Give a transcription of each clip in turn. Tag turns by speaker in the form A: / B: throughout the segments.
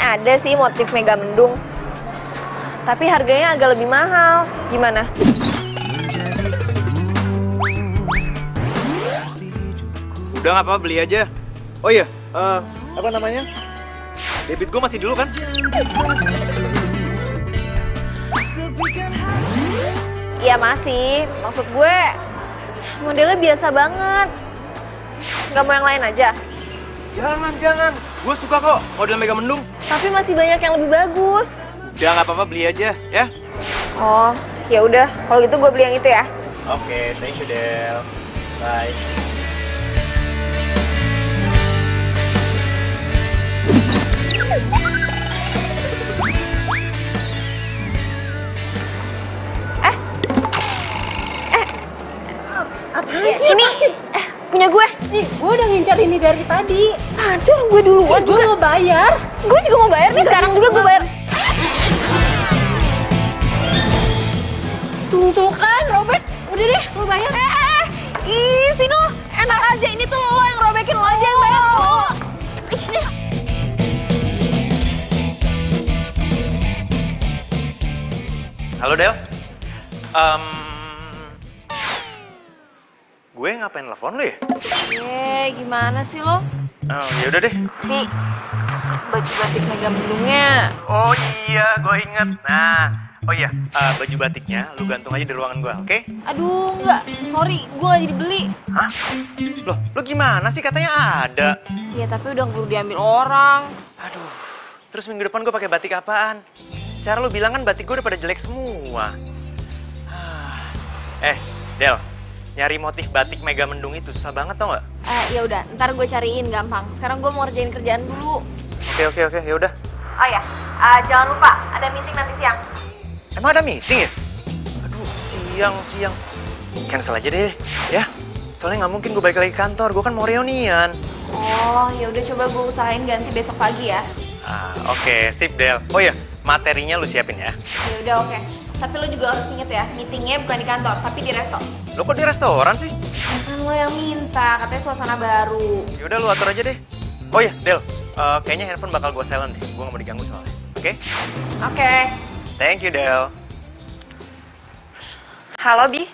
A: ada sih motif mega mendung. Tapi harganya agak lebih mahal. Gimana?
B: Udah nggak apa-apa, beli aja. Oh iya, apa namanya? Debit gue masih dulu kan?
A: Iya masih. Maksud gue modelnya biasa banget. Nggak mau yang lain aja?
B: Jangan. Gue suka kok model Mega Mendung.
A: Tapi masih banyak yang lebih bagus.
B: Udah nggak apa-apa, beli aja ya.
A: Oh, ya udah. Kalau gitu gue beli yang itu ya.
B: Oke, thank you Del. Bye.
A: Apaan sih? Ini punya gue.
C: Nih, gue udah ngincar ini dari tadi.
A: Apaan sih, orang gue duluan
C: Gue mau bayar.
A: Gue juga mau bayar nih, sekarang juga gue bayar.
C: Tuh kan, robek. Udah deh, lo bayar.
A: Ih, Sino, enak aja. Ini tuh lo yang robekin, lo aja yang bayar. Lo.
B: Halo Del. Gue ngapain telepon lu ya?
A: Gimana sih lo?
B: Oh, ya udah deh.
A: Nih, baju batik mega mendungnya.
B: Oh iya, gue inget. Nah, oh iya, baju batiknya lu gantung aja di ruangan gue, oke?
A: Aduh, enggak. Sorry, gue gak jadi beli.
B: Hah? Loh, lu gimana sih? Katanya ada.
A: Ya, tapi udah keburu diambil orang.
B: Aduh, terus minggu depan gue pakai batik apaan? Secara lu bilang kan batik gue udah pada jelek semua. Del, nyari motif batik Mega Mendung itu susah banget tau gak?
A: Ya udah, ntar gue cariin gampang. Sekarang gue mau ngerjain kerjaan dulu.
B: Oke, ya udah.
A: Oh ya, jangan lupa ada meeting nanti siang.
B: Emang ada meeting ya? Aduh, siang. Cancel aja deh, ya. Soalnya nggak mungkin gue balik lagi ke kantor, gue kan mau reunian.
A: Oh, ya udah coba gue usahain ganti besok pagi ya.
B: Oke, sip Del. Oh ya, materinya lu siapin ya.
A: Ya udah oke. Tapi lo juga harus inget ya, meetingnya bukan di kantor, tapi di resto.
B: Lo kok di restoran sih?
A: Kan lo yang minta, katanya suasana baru.
B: Ya udah lu atur aja deh. Oh ya, Del. Kayaknya handphone bakal gue silent deh. Gue nggak mau diganggu soalnya. Oke?
A: Oke.
B: Thank you, Del.
A: Halo, Bi.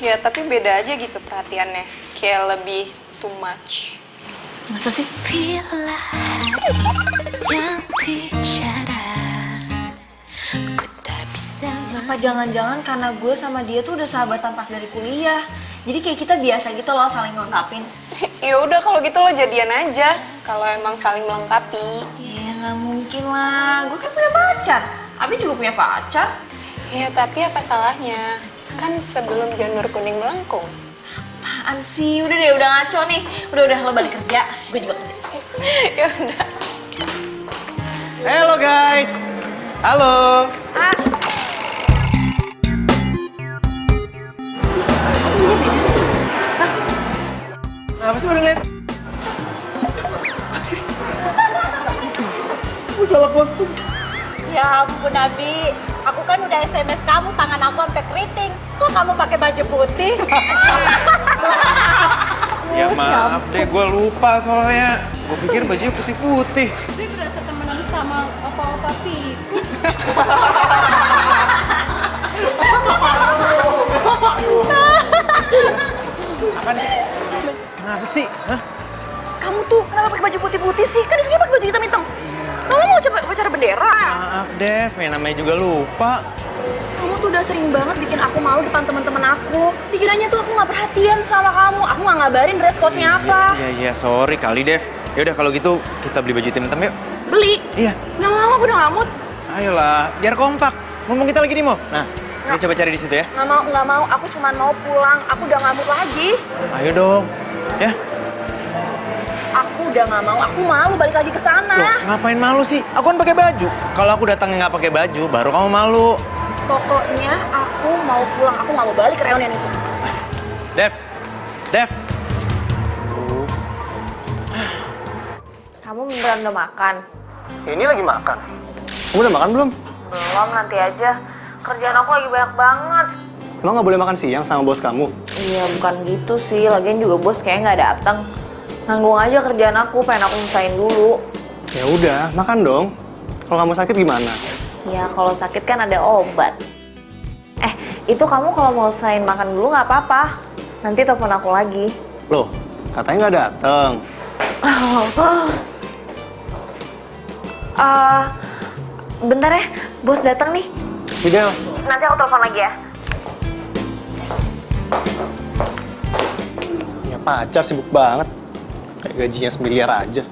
C: Ya, tapi beda aja gitu perhatiannya.
D: kayak lebih too much.
A: Masa sih?
E: Bila hati yang bicara, ku tak bisa
A: Apa jangan-jangan karena gue sama dia tuh udah sahabatan pas dari kuliah. Jadi kayak kita biasa gitu loh saling ngelengkapin.
D: Ya udah kalau gitu lo jadian aja. Kalau emang saling melengkapi.
A: Ya nggak mungkin lah, gue kan punya pacar. Abi juga punya pacar.
D: Ya tapi apa salahnya? Kan sebelum janur kuning melengkung.
A: Apaan sih? Udah deh, udah ngaco nih. Udah lo balik kerja, gue juga kerja.
D: Ya udah.
B: Halo guys. Halo.
A: Ah,
B: Apa sih baru lihat? Gue salah kostum.
C: Ya ampun Abi, aku kan udah SMS kamu, tangan aku sampai keriting. Kok kamu pakai baju putih?
B: Ya maaf deh, gue lupa soalnya. Gue pikir bajunya putih-putih.
C: Dia berasa temenan sama opa-opa Piku.
B: Apa nih? Kenapa sih? Hah?
A: kamu tuh kenapa pakai baju putih-putih sih? Kan di sini pakai baju hitam-hitam. Kamu mau coba upacara bendera?
B: Maaf Dev, ya namanya juga lupa.
A: Kamu tuh udah sering banget bikin aku malu depan teman-teman aku. Dikiranya tuh aku nggak perhatian sama kamu. Aku nggak ngabarin dress code-nya apa.
B: Iya, sorry kali Dev. Ya udah kalau gitu kita beli baju hitam-hitam yuk.
A: Beli?
B: Iya.
A: Nggak mau, aku udah nggak mood.
B: Ayolah, biar kompak. Mumpung kita lagi di mall. Nah, kita coba cari di situ ya.
A: Nggak mau. Aku cuma mau pulang. Aku udah nggak mood lagi.
B: Ayo dong. Ya.
A: Aku udah nggak mau. Aku malu balik lagi ke
B: Loh,
A: sana.
B: ngapain malu sih? Aku kan pakai baju. Kalau aku datangnya nggak pakai baju, baru kamu malu.
A: Pokoknya aku mau pulang. Aku nggak mau balik ke reunian itu.
B: Dev.
A: Kamu beneran udah makan?
B: Ini lagi makan. Kamu udah makan belum?
A: Belum, nanti aja. Kerjaan aku lagi banyak banget.
F: Emang nggak boleh makan siang sama bos kamu?
A: Iya, bukan gitu sih. Lagian juga bos kayaknya nggak datang. Nanggung aja kerjaan aku, pengen aku nyelesain dulu.
F: Ya udah, makan dong. Kalau kamu sakit gimana?
A: Ya, kalau sakit kan ada obat. Itu kamu kalau mau selesaiin makan dulu nggak apa-apa. Nanti telepon aku lagi.
F: Loh, katanya nggak dateng.
A: Bentar ya, bos datang nih.
F: Fidel,
A: Nanti aku telepon lagi ya.
F: ya pacar sibuk banget. Kayak gajinya semiliar aja.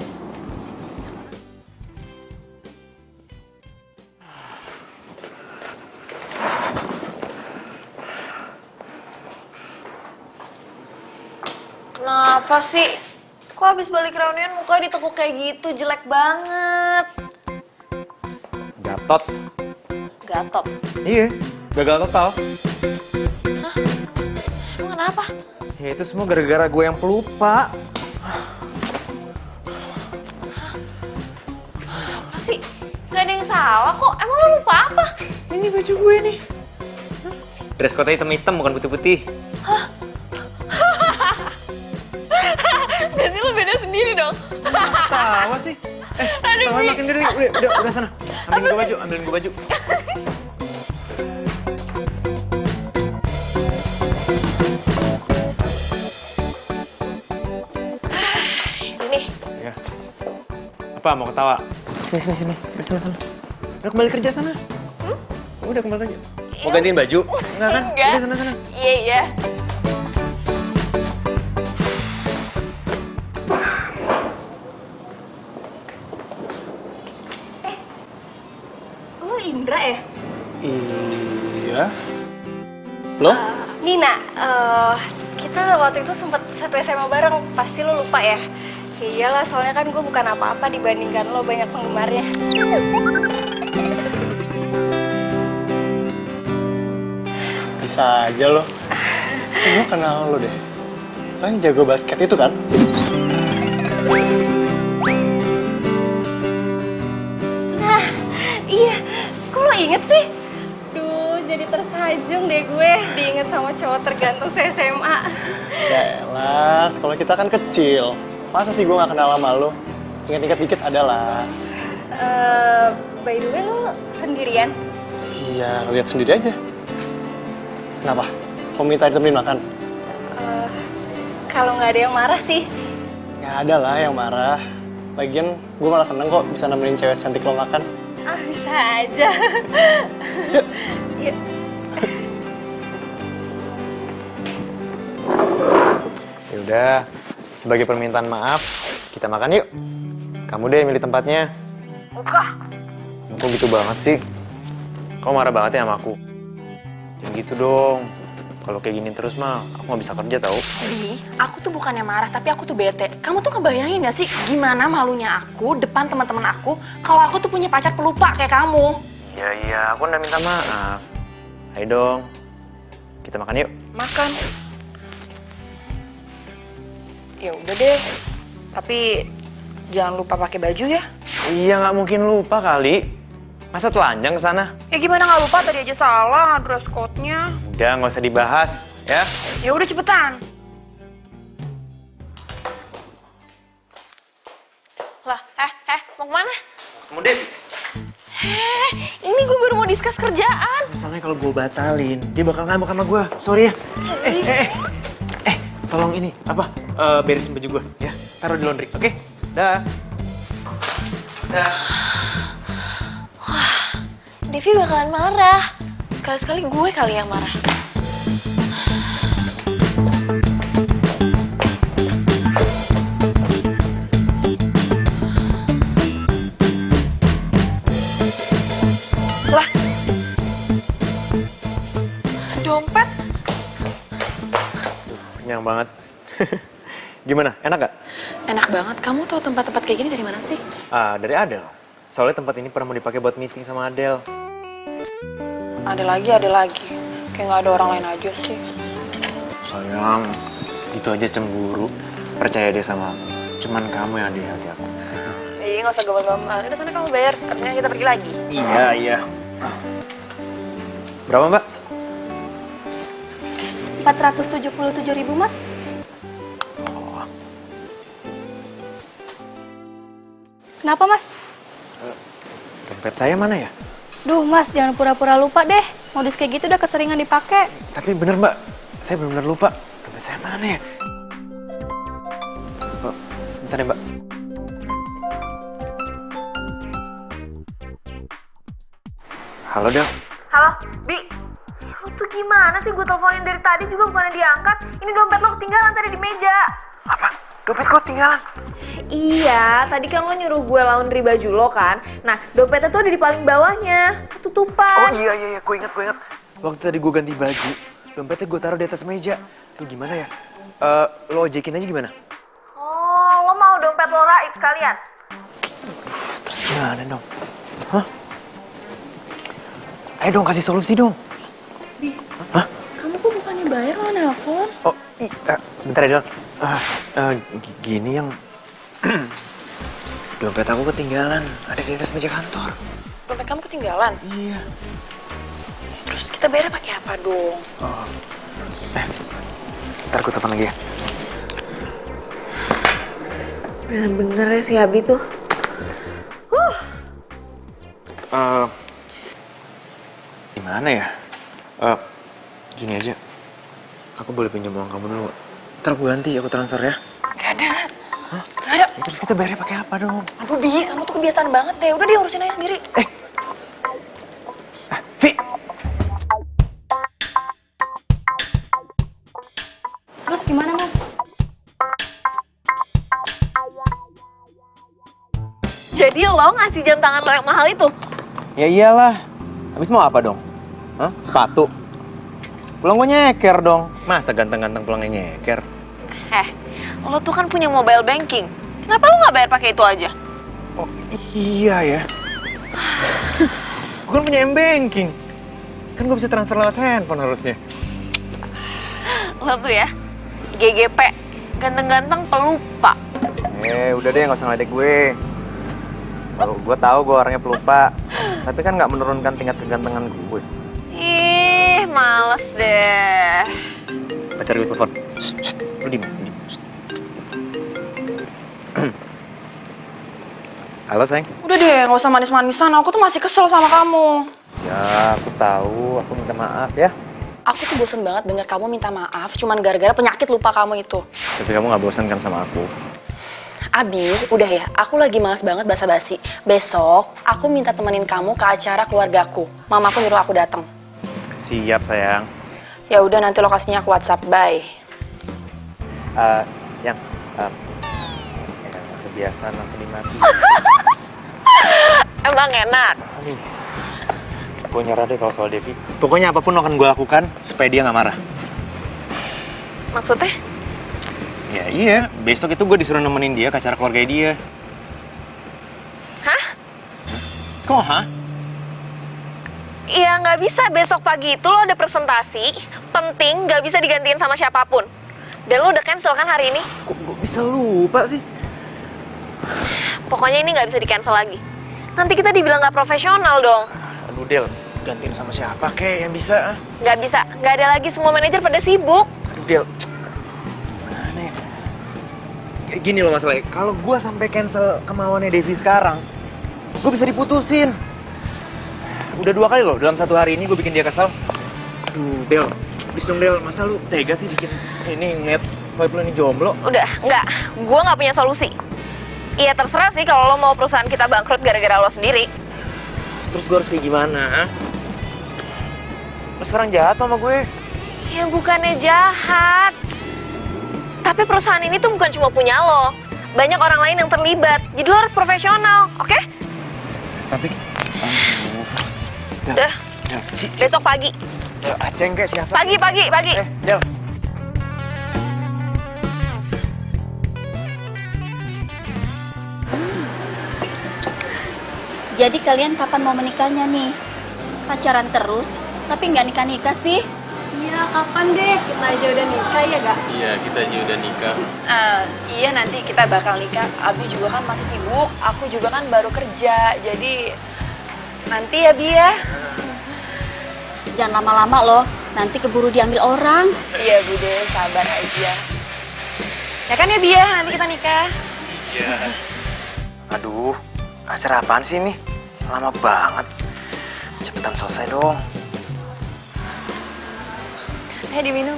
A: Kenapa sih? Kok habis balik reunian muka ditekuk kayak gitu, jelek banget.
B: Gatot.
A: Gatot.
B: Iya, gagal total.
A: Emang kenapa?
B: Ya itu semua gara-gara gue yang pelupa.
A: Apa sih? Gak ada yang salah kok. Emang lo lupa apa?
B: Ini baju gue nih. Dress code hitam-hitam bukan putih-putih.
A: Berarti lo beda sendiri dong.
B: Tawa sih. Tawa makin gede. Udah sana. Ambilin gue baju.
A: Ini.
B: Ya. Apa mau ketawa? Sini. Udah sana. Udah kembali kerja sana. Udah kembali kerja. Mau gantiin baju? Enggak kan?
A: Enggak.
B: Udah sana.
A: Iya. Lo Indra ya?
F: Iya. Loh?
A: Nina, kita waktu itu sempet satu SMA bareng, pasti lo lupa ya? Ya iyalah, soalnya kan gue bukan apa-apa dibandingkan lo banyak penggemarnya.
F: Bisa aja lo. Gue kenal lo deh. Lo yang jago basket itu kan?
A: Nah, iya. Kok lo inget sih? Duh, jadi tersajung deh gue diinget sama cowok tergantung se-SMA.
F: Ya elah, sekolah kita kan kecil. Masa sih gue gak kenal sama lo? Ingat-ingat dikit adalah.
A: By the way, lo sendirian?
F: Iya, lo lihat sendiri aja. Kenapa? Kau minta ditemenin makan?
A: kalau nggak ada yang marah sih.
F: Ya ada lah yang marah. Lagian gue malah seneng kok bisa nemenin cewek cantik lo makan.
A: Ah, bisa aja. Yuk.
B: Ya udah, sebagai permintaan maaf, kita makan yuk. Kamu deh milih tempatnya.
A: Buka.
B: Kok gitu banget sih? Kamu marah banget ya sama aku? Jangan gitu dong. Kalau kayak gini terus mah, aku nggak bisa kerja tau.
G: Bi, aku tuh bukannya marah, tapi aku tuh bete. Kamu tuh kebayangin gak sih gimana malunya aku depan teman-teman aku kalau aku tuh punya pacar pelupa kayak kamu?
B: Iya, aku udah minta maaf. Ayo dong, kita makan yuk.
G: Makan. Ya udah deh, tapi jangan lupa pakai baju ya.
B: Iya, nggak mungkin lupa kali. Masa telanjang ke sana?
G: Ya gimana nggak lupa, tadi aja salah dress code-nya.
B: Udah, nggak usah dibahas, ya.
G: Ya udah cepetan. Lah, mau kemana?
B: Ketemu Devi.
G: Ini gue baru mau discuss kerjaan.
B: Misalnya kalau gue batalin, dia bakal ngambek sama gue. Sorry ya. Tolong ini, beresin baju gue, ya. Taruh di laundry, oke? Dah. Dah.
G: Devi bakalan marah. Sekali-sekali gue kali yang marah. Lah. Dompet.
B: Kenyang banget. Gimana? Enak gak?
G: Enak banget. Kamu tahu tempat-tempat kayak gini dari mana sih?
B: Dari Adele. Soalnya tempat ini pernah mau dipakai buat meeting sama Adele.
G: Ada lagi. Kayak nggak ada orang lain aja sih.
B: Sayang, gitu aja cemburu. Percaya deh sama aku. Cuman kamu yang ada di hati aku.
G: Iya, nggak usah gombal-gombal. Udah sana kamu bayar. Abisnya kita pergi lagi.
B: Iya. Berapa, Mbak?
A: 477.000, Mas. Kenapa, Mas?
B: Dompet saya mana ya?
A: Duh, Mas, jangan pura-pura lupa deh. Modus kayak gitu udah keseringan dipakai.
B: Tapi bener, Mbak. Saya benar-benar lupa. Dompet saya mana ya? Oh, bentar ya, Mbak. Halo, Del.
H: Halo, Bi. Lu tuh gimana sih? Gue teleponin dari tadi juga bukannya diangkat. Ini dompet lo ketinggalan tadi di meja.
B: Apa? Dompet kok ketinggalan?
H: Iya, tadi kan lo nyuruh gue laundry baju lo kan. Nah, dompetnya tuh ada di paling bawahnya, ketutupan.
B: Oh iya, gue ingat. Waktu tadi gue ganti baju, dompetnya gue taruh di atas meja. Lu gimana ya? Lo ojekin aja gimana?
H: Oh, lo mau dompet lo raib sekalian?
B: Terus gimana dong? Hah? Ayo dong, kasih solusi dong. Hah?
G: Kamu kok bukannya bayar lo nelfon?
B: Oh, bentar ya, Del. Gini yang... Dompet aku ketinggalan, ada di atas meja kantor.
G: Dompet kamu ketinggalan?
B: Iya.
G: Terus kita bayar pakai apa dong?
B: Oh. Ntar gue telepon lagi ya.
H: Bener-bener ya si Abi tuh.
B: Gimana ya? Gini aja. Aku boleh pinjam uang kamu dulu. Ntar gue ganti, aku transfer ya.
G: Gak ada.
B: Hah?
G: Gak ada.
B: Ya, terus kita bayarnya pakai apa dong?
G: Aduh, Bi, kamu tuh kebiasaan banget deh. Udah dia urusin aja sendiri.
B: Vi!
A: Terus gimana, Mas?
H: Jadi lo ngasih jam tangan lo yang mahal itu?
B: Ya iyalah. Habis mau apa dong? Hah? Sepatu? Pulang gue nyeker dong. Masa ganteng-ganteng pulangnya nyeker?
H: Lo tuh kan punya mobile banking. Kenapa lo nggak bayar pakai itu aja?
B: Oh iya ya. Gue kan punya M-Banking. Kan gue bisa transfer lewat handphone harusnya.
H: Lo tuh ya, GGP, ganteng-ganteng pelupa.
B: Udah deh, nggak usah ngeledek gue. Gue tahu gue orangnya pelupa. Tapi kan nggak menurunkan tingkat kegantengan gue.
H: Ih, males deh.
B: Pacar gue telepon. Lu diem. Halo, sayang.
G: Udah deh, nggak usah manis-manisan. Aku tuh masih kesel sama kamu.
B: Ya, aku tahu. Aku minta maaf ya.
G: aku tuh bosen banget denger kamu minta maaf cuman gara-gara penyakit lupa kamu itu.
B: Tapi kamu gak bosan kan sama aku?
G: Abi, udah ya, aku lagi males banget basa-basi. Besok, aku minta temenin kamu ke acara keluargaku. Mamaku nyuruh aku datang.
B: Siap, sayang.
G: Ya udah, nanti lokasinya aku WhatsApp. Bye.
B: Yang kebiasaan langsung dimati.
G: Emang enak?
B: Gue nyerah deh kalau soal Devi. Pokoknya apapun akan gue lakukan supaya dia gak marah.
G: Maksudnya?
B: Ya iya, besok itu gue disuruh nemenin dia ke acara keluarga dia.
A: Hah?
B: Kok hah?
A: Iya nggak bisa, besok pagi itu lo ada presentasi penting, nggak bisa digantiin sama siapapun. Dan lo udah cancel kan hari ini?
B: Kok gue bisa lupa sih?
A: Pokoknya ini nggak bisa di-cancel lagi. Nanti kita dibilang nggak profesional dong.
B: Aduh Del, gantiin sama siapa kek yang bisa?
A: Nggak bisa, nggak ada lagi, semua manajer pada sibuk.
B: Aduh Del, gimana ya? Kayak gini loh masalahnya, kalau gue sampai cancel kemauannya Devi sekarang, gue bisa diputusin. Udah 2 kali loh dalam 1 hari ini gue bikin dia kesel. Aduh Del, please dong Del, masa lu tega sih bikin ini ngeliat Soib lu ini jomblo?
A: Udah, nggak, gue nggak punya solusi. Iya terserah sih kalau lo mau perusahaan kita bangkrut gara-gara lo sendiri.
B: Terus gue harus kayak gimana? Ha? Lo sekarang jahat sama gue?
A: Ya bukannya jahat. Tapi perusahaan ini tuh bukan cuma punya lo. Banyak orang lain yang terlibat. Jadi lo harus profesional, oke?
B: Tapi...
A: Udah, besok pagi.
B: Aceng kayak siapa?
A: Pagi.
B: Del.
C: Jadi kalian kapan mau menikahnya nih? Pacaran terus, tapi nggak nikah-nikah sih?
D: Iya, kapan deh? Kita aja udah nikah ya gak?
F: Iya, kita aja udah nikah.
G: Iya, nanti kita bakal nikah. Abi juga kan masih sibuk, aku juga kan baru kerja. Jadi nanti ya Bi ya.
C: Jangan lama-lama loh, nanti keburu diambil orang.
G: Iya Bude, sabar aja. Ya kan ya Bi ya, nanti kita nikah.
B: Iya. Aduh, acara apaan sih ini? Lama banget. Cepetan selesai dong.
G: Diminum.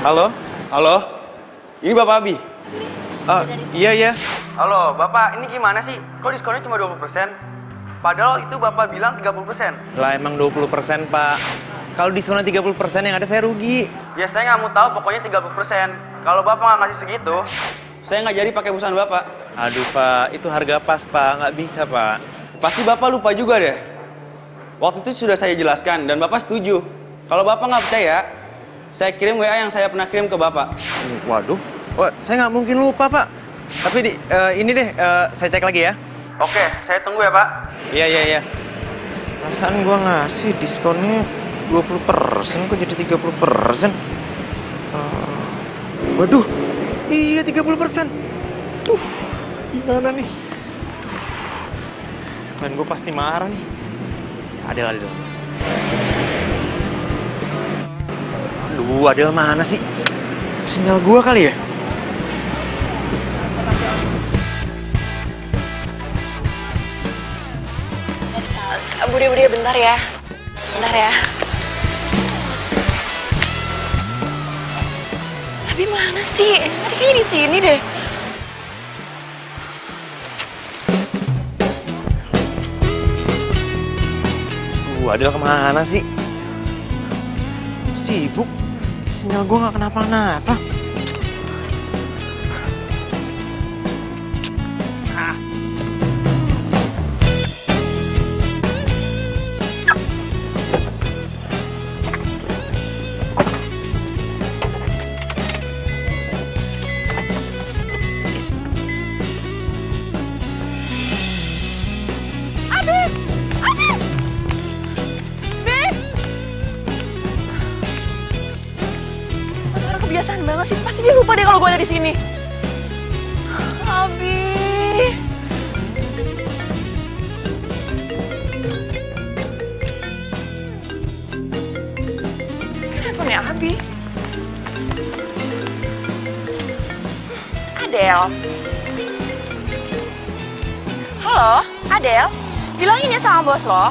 I: Halo? Halo? Ini Bapak Abi? Iya. Halo, Bapak, ini gimana sih? Kok diskonnya cuma 20%? Padahal itu Bapak bilang 30%.
B: Lah emang 20% Pak. Kalau diskonnya 30% yang ada saya rugi.
I: Ya saya nggak mau tahu, pokoknya 30%. Kalau Bapak nggak ngasih segitu, saya nggak jadi pakai perusahaan Bapak.
B: Aduh Pak, itu harga pas Pak, nggak bisa Pak.
I: Pasti Bapak lupa juga deh. Waktu itu sudah saya jelaskan dan Bapak setuju. Kalau Bapak nggak percaya, saya kirim WA yang saya pernah kirim ke Bapak.
B: Waduh, saya nggak mungkin lupa Pak. Tapi ini deh, saya cek lagi ya.
I: Oke, saya tunggu ya Pak.
B: Iya. Perasaan gua ngasih diskonnya 20%, kok jadi 30%? Waduh, iya 30%. Gimana nih? Klien gue pasti marah nih. Adel dong. Aduh, Adel mana sih? Sinyal gua kali ya?
G: Bude, bentar ya. Abi mana sih? Tadi kayaknya di sini deh.
B: Adel kemana sih? Sibuk. Sinyal gua nggak kenapa-napa.
G: Kebiasaan banget sih, pasti dia lupa deh kalau gue ada di sini. Abi. Kenapa nih Abi? Adel. Halo, Adel. Bilangin ya sama bos lo,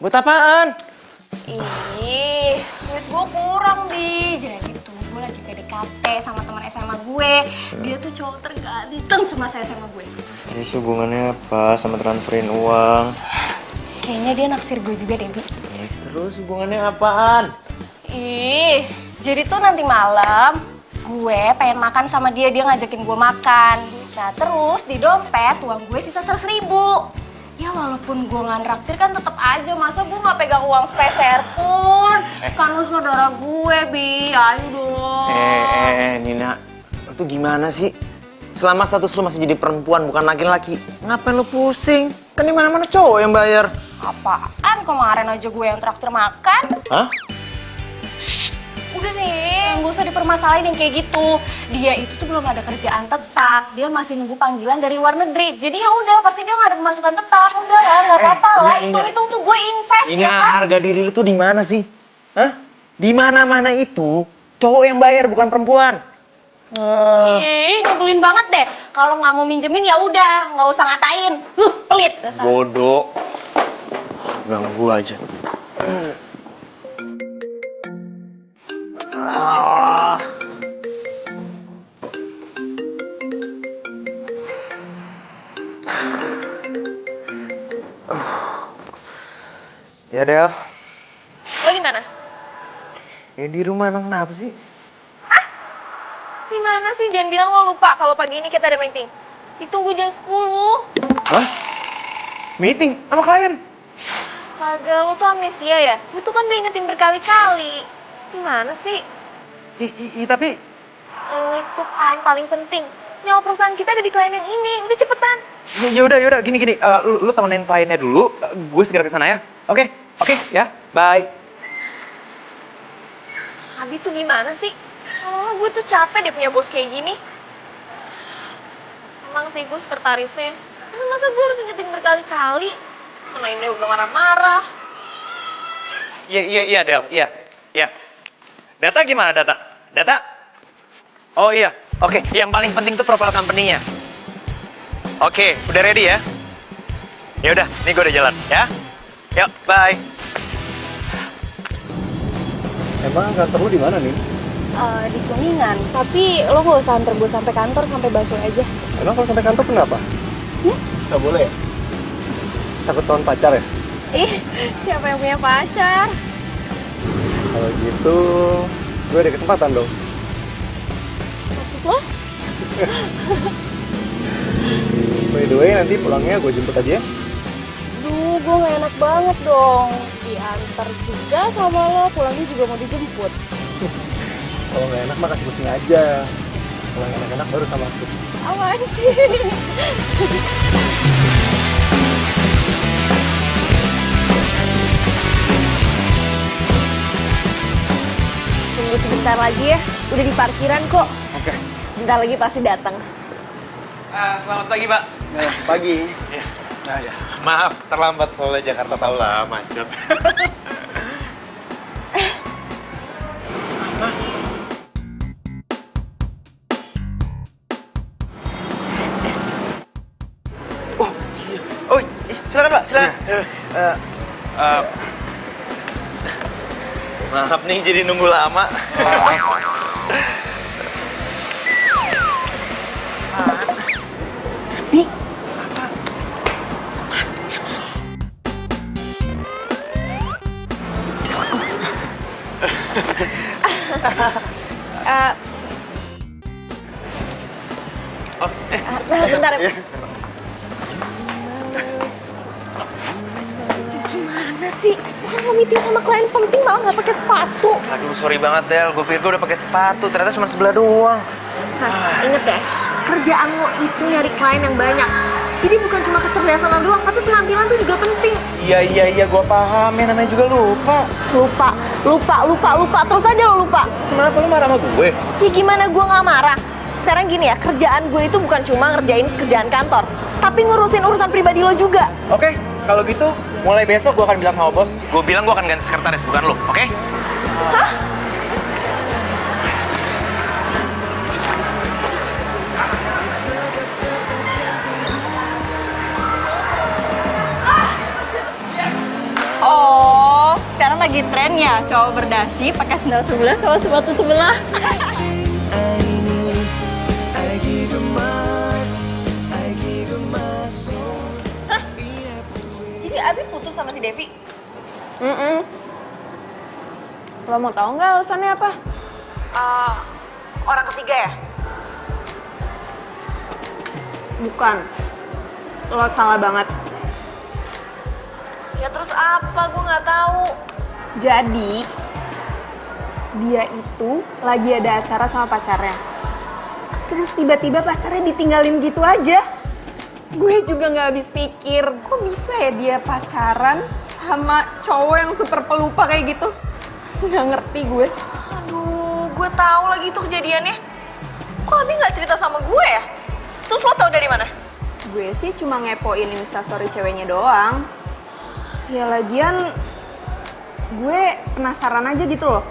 I: Buat apaan?
A: Ih, duit gue kurang, Bi. Jadi tuh gue lagi PDKT sama teman SMA gue. Dia tuh cowok terganteng semasa SMA gue.
I: Terus hubungannya apa sama transferin uang?
A: Kayaknya dia naksir gue juga deh, Bi.
I: Terus hubungannya apaan?
A: Ih, jadi tuh nanti malam gue pengen makan sama dia ngajakin gue makan. Nah terus di dompet uang gue sisa 100.000. Ya walaupun gue nggak nraktir kan tetep aja, masa gue nggak pegang uang sepeser pun. Kan lu saudara gue, Bi, ayo dong.
I: Nina, lu tuh gimana sih? Selama status lu masih jadi perempuan bukan laki-laki, ngapain lu pusing? Kan di mana-mana cowok yang bayar.
A: Apaan? Kemarin aja gue yang traktir makan.
I: Hah?
A: Udah nih, gak usah dipermasalahin yang kayak gitu. Dia itu tuh belum ada kerjaan tetap. Dia masih nunggu panggilan dari luar negeri. Jadi ya udah, pasti dia gak ada pemasukan tetap. Udah lah, gak apa-apa lah. Itu tuh gue invest
I: Ini
A: ya kan.
I: harga diri lu tuh di mana sih? Hah? Di mana-mana itu cowok yang bayar bukan perempuan.
A: Ih, nyebelin banget deh. Kalau nggak mau minjemin ya udah, nggak usah ngatain. Pelit dasar.
I: Bodoh. Ganggu aja. Ya Del.
H: Lo di mana?
I: Ya di rumah emang kenapa sih?
H: Di mana sih? Jangan bilang lo lupa kalau pagi ini kita ada meeting. Ditunggu jam 10.
I: Hah? Meeting sama klien?
H: Astaga, lo tuh amnesia ya? Lo tuh kan udah ingetin berkali-kali. Gimana sih?
I: Tapi
H: Itu kan paling penting. Nyawa perusahaan kita ada di klien yang ini. Udah cepetan.
I: ya udah gini. Lu temenin kliennya dulu. Gue segera ke sana ya. Oke, ya. Bye.
H: Abi tuh gimana sih? Oh, gue tuh capek deh punya bos kayak gini. Emang sih gue sekretarisnya. Tapi masa gue harus ingetin berkali-kali? Mana ini udah marah-marah.
I: Iya, Del. Iya. Data gimana, Data? Oh iya. Oke, yang paling penting tuh profile company-nya. Oke, udah ready ya? Ya udah, nih gue udah jalan ya. Yuk, bye.
F: Emang kantor lu di mana nih?
A: Di Kuningan, tapi lo gak usah antar gue sampai kantor, sampai Busway aja.
F: Emang kalau sampai kantor kenapa? Nggak boleh ya? Takut tahun pacar ya?
A: Ih, siapa yang punya pacar?
F: Kalau gitu, gue ada kesempatan dong.
A: Maksud lo?
F: By the way, nanti pulangnya gue jemput aja ya?
A: Duh, gue gak enak banget dong. Diantar juga sama lo, pulangnya juga mau dijemput.
F: Kalau nggak enak mah kasih kucing aja. Kalau yang enak-enak baru sama aku.
A: Apaan sih? Tunggu sebentar lagi ya, udah di parkiran kok.
I: Oke.
A: Bentar lagi pasti datang.
I: Selamat pagi, Pak.
F: Pagi.
I: Ya. Maaf, terlambat soalnya Jakarta tahu lah, macet. Oh, silakan Pak, silakan. Maaf nih jadi nunggu lama.
A: Sebentar.
I: Iya.
A: Gimana sih? Orang mau meeting sama klien penting malah nggak pakai sepatu.
I: Aduh, sorry banget Del, gue pikir gue udah pakai sepatu, ternyata cuma sebelah doang.
A: Nah, inget ya, kerjaan lo itu nyari klien yang banyak. Jadi bukan cuma kecerdasan lo doang, tapi penampilan tuh juga penting.
I: Iya, gue paham, ya namanya juga lupa.
A: Lupa. Terus aja lo lupa.
I: Kenapa lu marah sama gue?
A: Ya gimana gue nggak marah? Sekarang gini ya, kerjaan gue itu bukan cuma ngerjain kerjaan kantor, tapi ngurusin urusan pribadi lo juga.
I: Oke, kalau gitu mulai besok gue akan bilang sama bos. Gue bilang gue akan ganti sekretaris, bukan lo, oke?
A: Hah? Oh, lagi trennya cowok berdasi pakai sendal sebelah sama sepatu sebelah. Hah? Jadi Abi putus sama si Devi?
H: Lo mau tahu nggak alasannya apa? Orang ketiga ya? Bukan. Lo salah banget.
A: Ya terus apa? Gue nggak tahu.
H: Jadi, dia itu lagi ada acara sama pacarnya. Terus tiba-tiba pacarnya ditinggalin gitu aja. Gue juga nggak habis pikir, kok bisa ya dia pacaran sama cowok yang super pelupa kayak gitu? Nggak ngerti gue.
A: Aduh, gue tahu lagi itu kejadiannya. Kok Abi nggak cerita sama gue ya? Terus lo tau dari mana?
H: Gue sih cuma ngepoin instastory ceweknya doang. Ya lagian, gue penasaran aja gitu loh.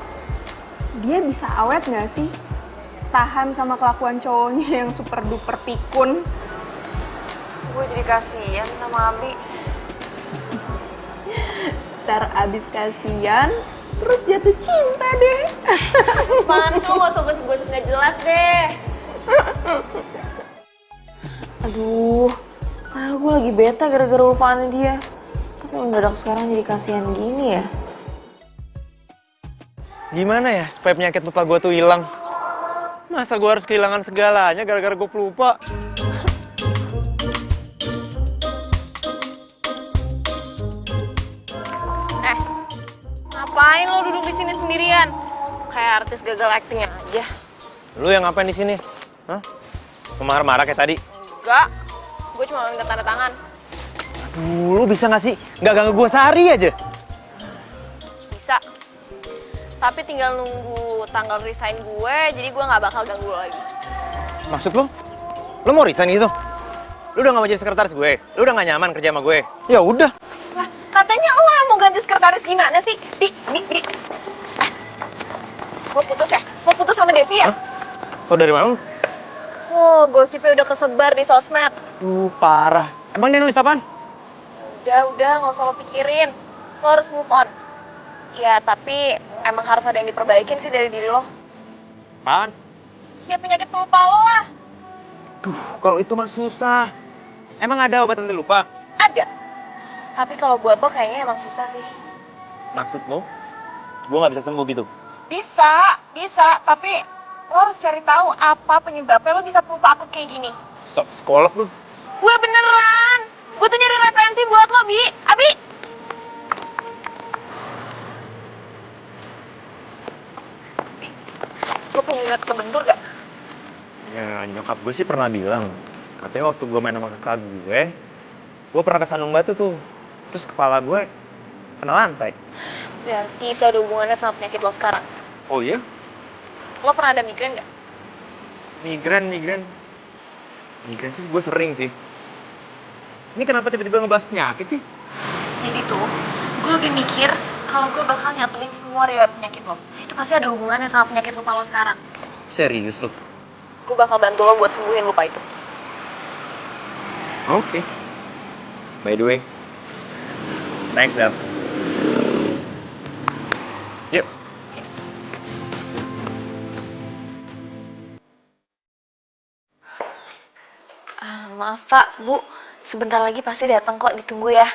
H: Dia bisa awet nggak sih? Tahan sama kelakuan cowoknya yang super duper pikun.
A: Gue jadi kasihan sama Abi.
H: Ntar abis kasihan, terus jatuh cinta deh.
A: Apaan sih lo gak usah gosip-gosip gak jelas deh.
H: Aduh, malah gue lagi bete gara-gara lupaan dia. Tapi mendadak sekarang jadi kasihan gini ya.
I: Gimana ya supaya penyakit lupa gue tuh hilang? Masa gue harus kehilangan segalanya gara-gara gue pelupa?
A: Ngapain lo duduk di sini sendirian? Kayak artis gagal acting aja.
I: Lu yang ngapain di sini? Hah? Marah-marah kayak tadi?
A: Enggak, gue cuma minta tanda tangan.
I: Aduh, lu bisa nggak sih nggak ganggu gue sehari aja?
A: Bisa. Tapi tinggal nunggu tanggal resign gue, jadi gue nggak bakal ganggu lo lagi.
I: Maksud lu? Lu mau resign gitu? Lu udah nggak mau jadi sekretaris gue? Lu udah nggak nyaman kerja sama gue? Ya udah.
A: Lah, katanya lo yang mau ganti sekretaris gimana sih? Di. Mau putus ya? Mau putus sama Devi ya?
I: Hah? Tau dari mana lu?
A: Oh, gosipnya udah kesebar di sosmed.
I: Parah. Emang dia nulis apaan?
A: Udah, nggak usah lo pikirin. Lo harus move on. Ya, tapi emang harus ada yang diperbaikin sih dari diri lo.
I: Apaan?
A: Ya penyakit pelupa lo lah.
I: Kalau itu mah susah. Emang ada obat anti lupa?
A: Ada. Tapi kalau buat lo kayaknya emang susah sih.
I: Maksud lo? Gue nggak bisa sembuh gitu?
A: Bisa. Tapi lo harus cari tahu apa penyebabnya lo bisa pelupa akut kayak gini.
I: Sok psikolog lu.
A: Gue beneran. Gue tuh nyari referensi buat lo, Bi. Abi. Lo punya lihat kebentur gak?
I: Ya nyokap gue sih pernah bilang. Katanya waktu gue main sama kakak gue pernah kesandung batu tuh. Terus kepala gue kena lantai.
A: Berarti itu ada hubungannya sama penyakit lo sekarang.
I: Oh iya?
A: Lo pernah ada migrain gak?
I: Migran sih gue sering sih. Ini kenapa tiba-tiba ngebahas penyakit sih?
A: Jadi tuh, gue lagi mikir kalau gue bakal nyatuin semua riwayat penyakit lo. Itu pasti ada hubungannya sama penyakit lupa lo sekarang.
I: Serius lo?
A: Gue bakal bantu lo buat sembuhin lupa itu.
I: Oke. By the way, thanks, Del. Yuk.
A: Maaf Pak, Bu. Sebentar lagi pasti datang kok, ditunggu ya.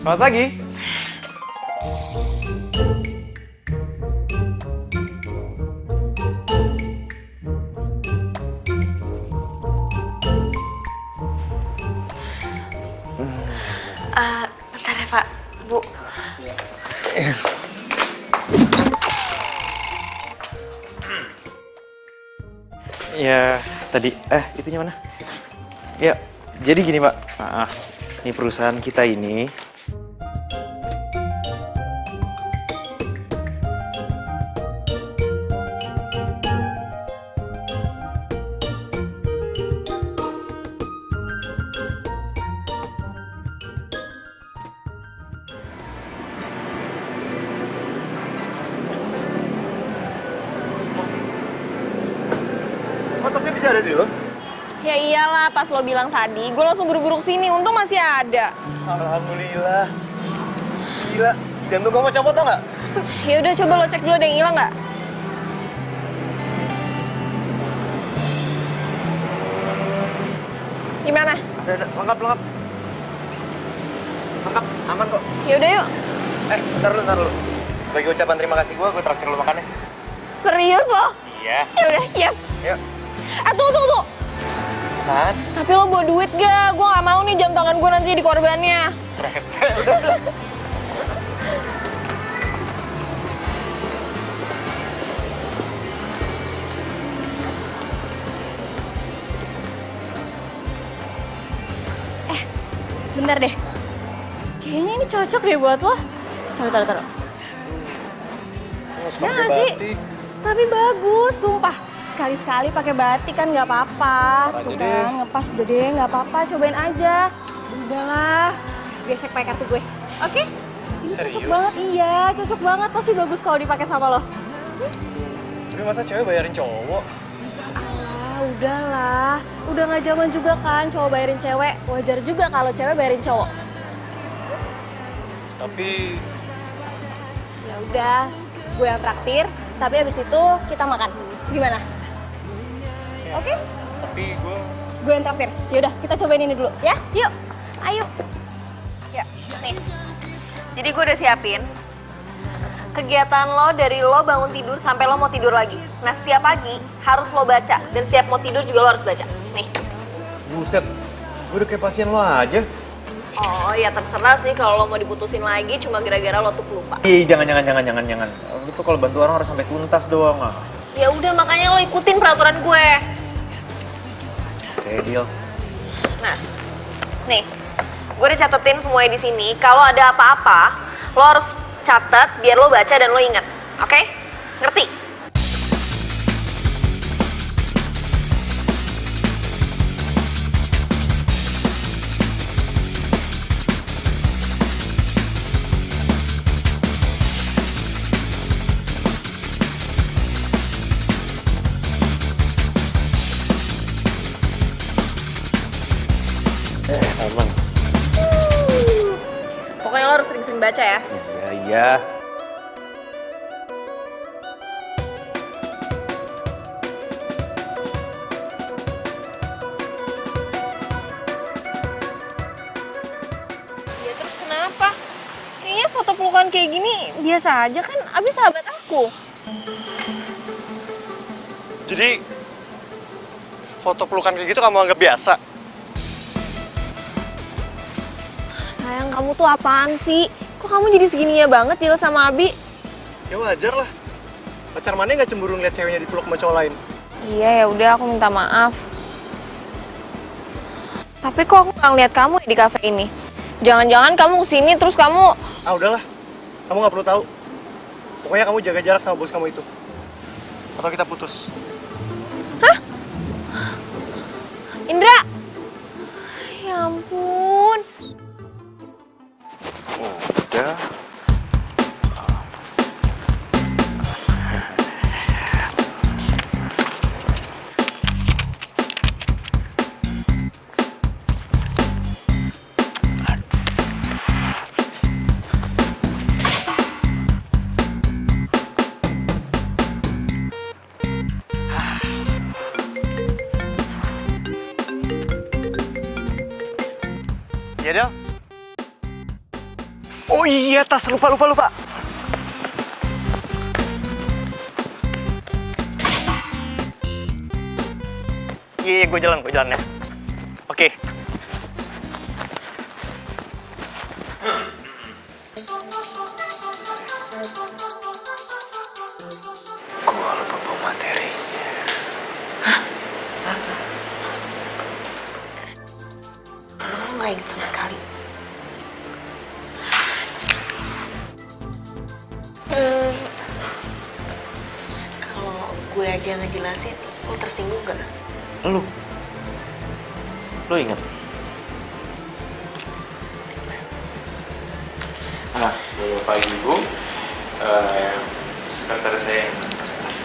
I: Selamat pagi.
A: Bentar ya Pak, Bu.
I: Ya, tadi, itunya mana? Ya, jadi gini Pak. Ini perusahaan kita ini
B: nggak ada di lo?
H: Ya iyalah, pas lo bilang tadi, gue langsung buru-buru kesini. Untung masih ada.
B: Alhamdulillah. Gila, jantung kamu copot tau nggak?
H: Ya udah, coba lo cek dulu ada yang hilang nggak? Gimana?
B: Ada, lengkap. Lengkap, aman kok.
H: Ya udah yuk.
B: Bentar lu. Sebagai ucapan terima kasih gue traktir lu makannya.
H: Serius lo?
B: Iya.
H: Ya udah, yes.
B: Yuk.
H: Tunggu.
B: Kan?
H: Tapi lo bawa duit gak? Gue gak mau nih jam tangan gue nanti jadi korbannya.
B: Rese, udah.
A: Bentar deh. Kayaknya ini cocok deh buat lo. Taruh. Ya nggak sih? Tapi bagus, sumpah. Sekali-sekali pakai batik kan nggak apa-apa. Tuh kan, ngepas udah deh, nggak apa-apa. Cobain aja. Udahlah. Gesek pakai kartu gue. Oke? Ini cocok banget, iya. Cocok banget. Pasti bagus kalau dipakai sama lo.
B: Tapi masa cewek bayarin cowok?
A: Udahlah. Udah nggak zaman juga kan cowok bayarin cewek. Wajar juga kalau cewek bayarin cowok.
B: Tapi...
A: Ya udah, gue yang traktir. Tapi abis itu kita makan. Gimana? Oke?
B: Tapi
A: gue yang traktir. Yaudah, kita cobain ini dulu ya. Yuk, ayo.
G: Ya, nih. Jadi gue udah siapin kegiatan lo dari lo bangun tidur sampai lo mau tidur lagi. Nah, setiap pagi harus lo baca dan setiap mau tidur juga lo harus baca. Nih.
B: buset, gue udah kayak pasien lo aja.
G: Oh, ya terserah sih kalau lo mau diputusin lagi cuma gara-gara lo tuh lupa.
B: Ih, jangan. Lu tuh kalau bantu orang harus sampai tuntas doang.
G: Ya udah, makanya lo ikutin peraturan gue.
B: Oke, deal.
G: Nah, nih, gue udah catetin semuanya di sini. Kalau ada apa-apa, lo harus catat biar lo baca dan lo inget. Oke? Ngerti?
B: Aman.
G: Pokoknya lo harus sering-sering baca ya.
B: Iya.
H: Ya terus kenapa? Kayaknya foto pelukan kayak gini biasa aja kan, Abi sahabat aku.
F: Jadi, foto pelukan kayak gitu kamu anggap biasa?
H: Sayang, kamu tuh apaan sih? Kok kamu jadi segininya banget jelas sama Abi?
F: Ya wajar lah. Pacar mana nggak cemburu ngeliat ceweknya dipeluk sama cowok lain?
H: Iya, ya udah aku minta maaf. Tapi kok aku nggak ngeliat kamu ya di kafe ini? Jangan-jangan kamu kesini terus kamu...
F: Ah udahlah, kamu nggak perlu tahu. Pokoknya kamu jaga jarak sama bos kamu itu. Atau kita putus.
H: Indra! Ya ampun.
F: Udah.
B: Iya, Del. Oh iya, tas. Lupa. Iya, gue jalan ya. Oke. Gue lupa bawa materinya.
G: Lo nggak inget sama sekali. Kalau gue aja ngejelasin, lo tersinggung gak?
B: Lu ingat?
J: Selamat pagi Ibu. Sekretaris saya yang presentasi.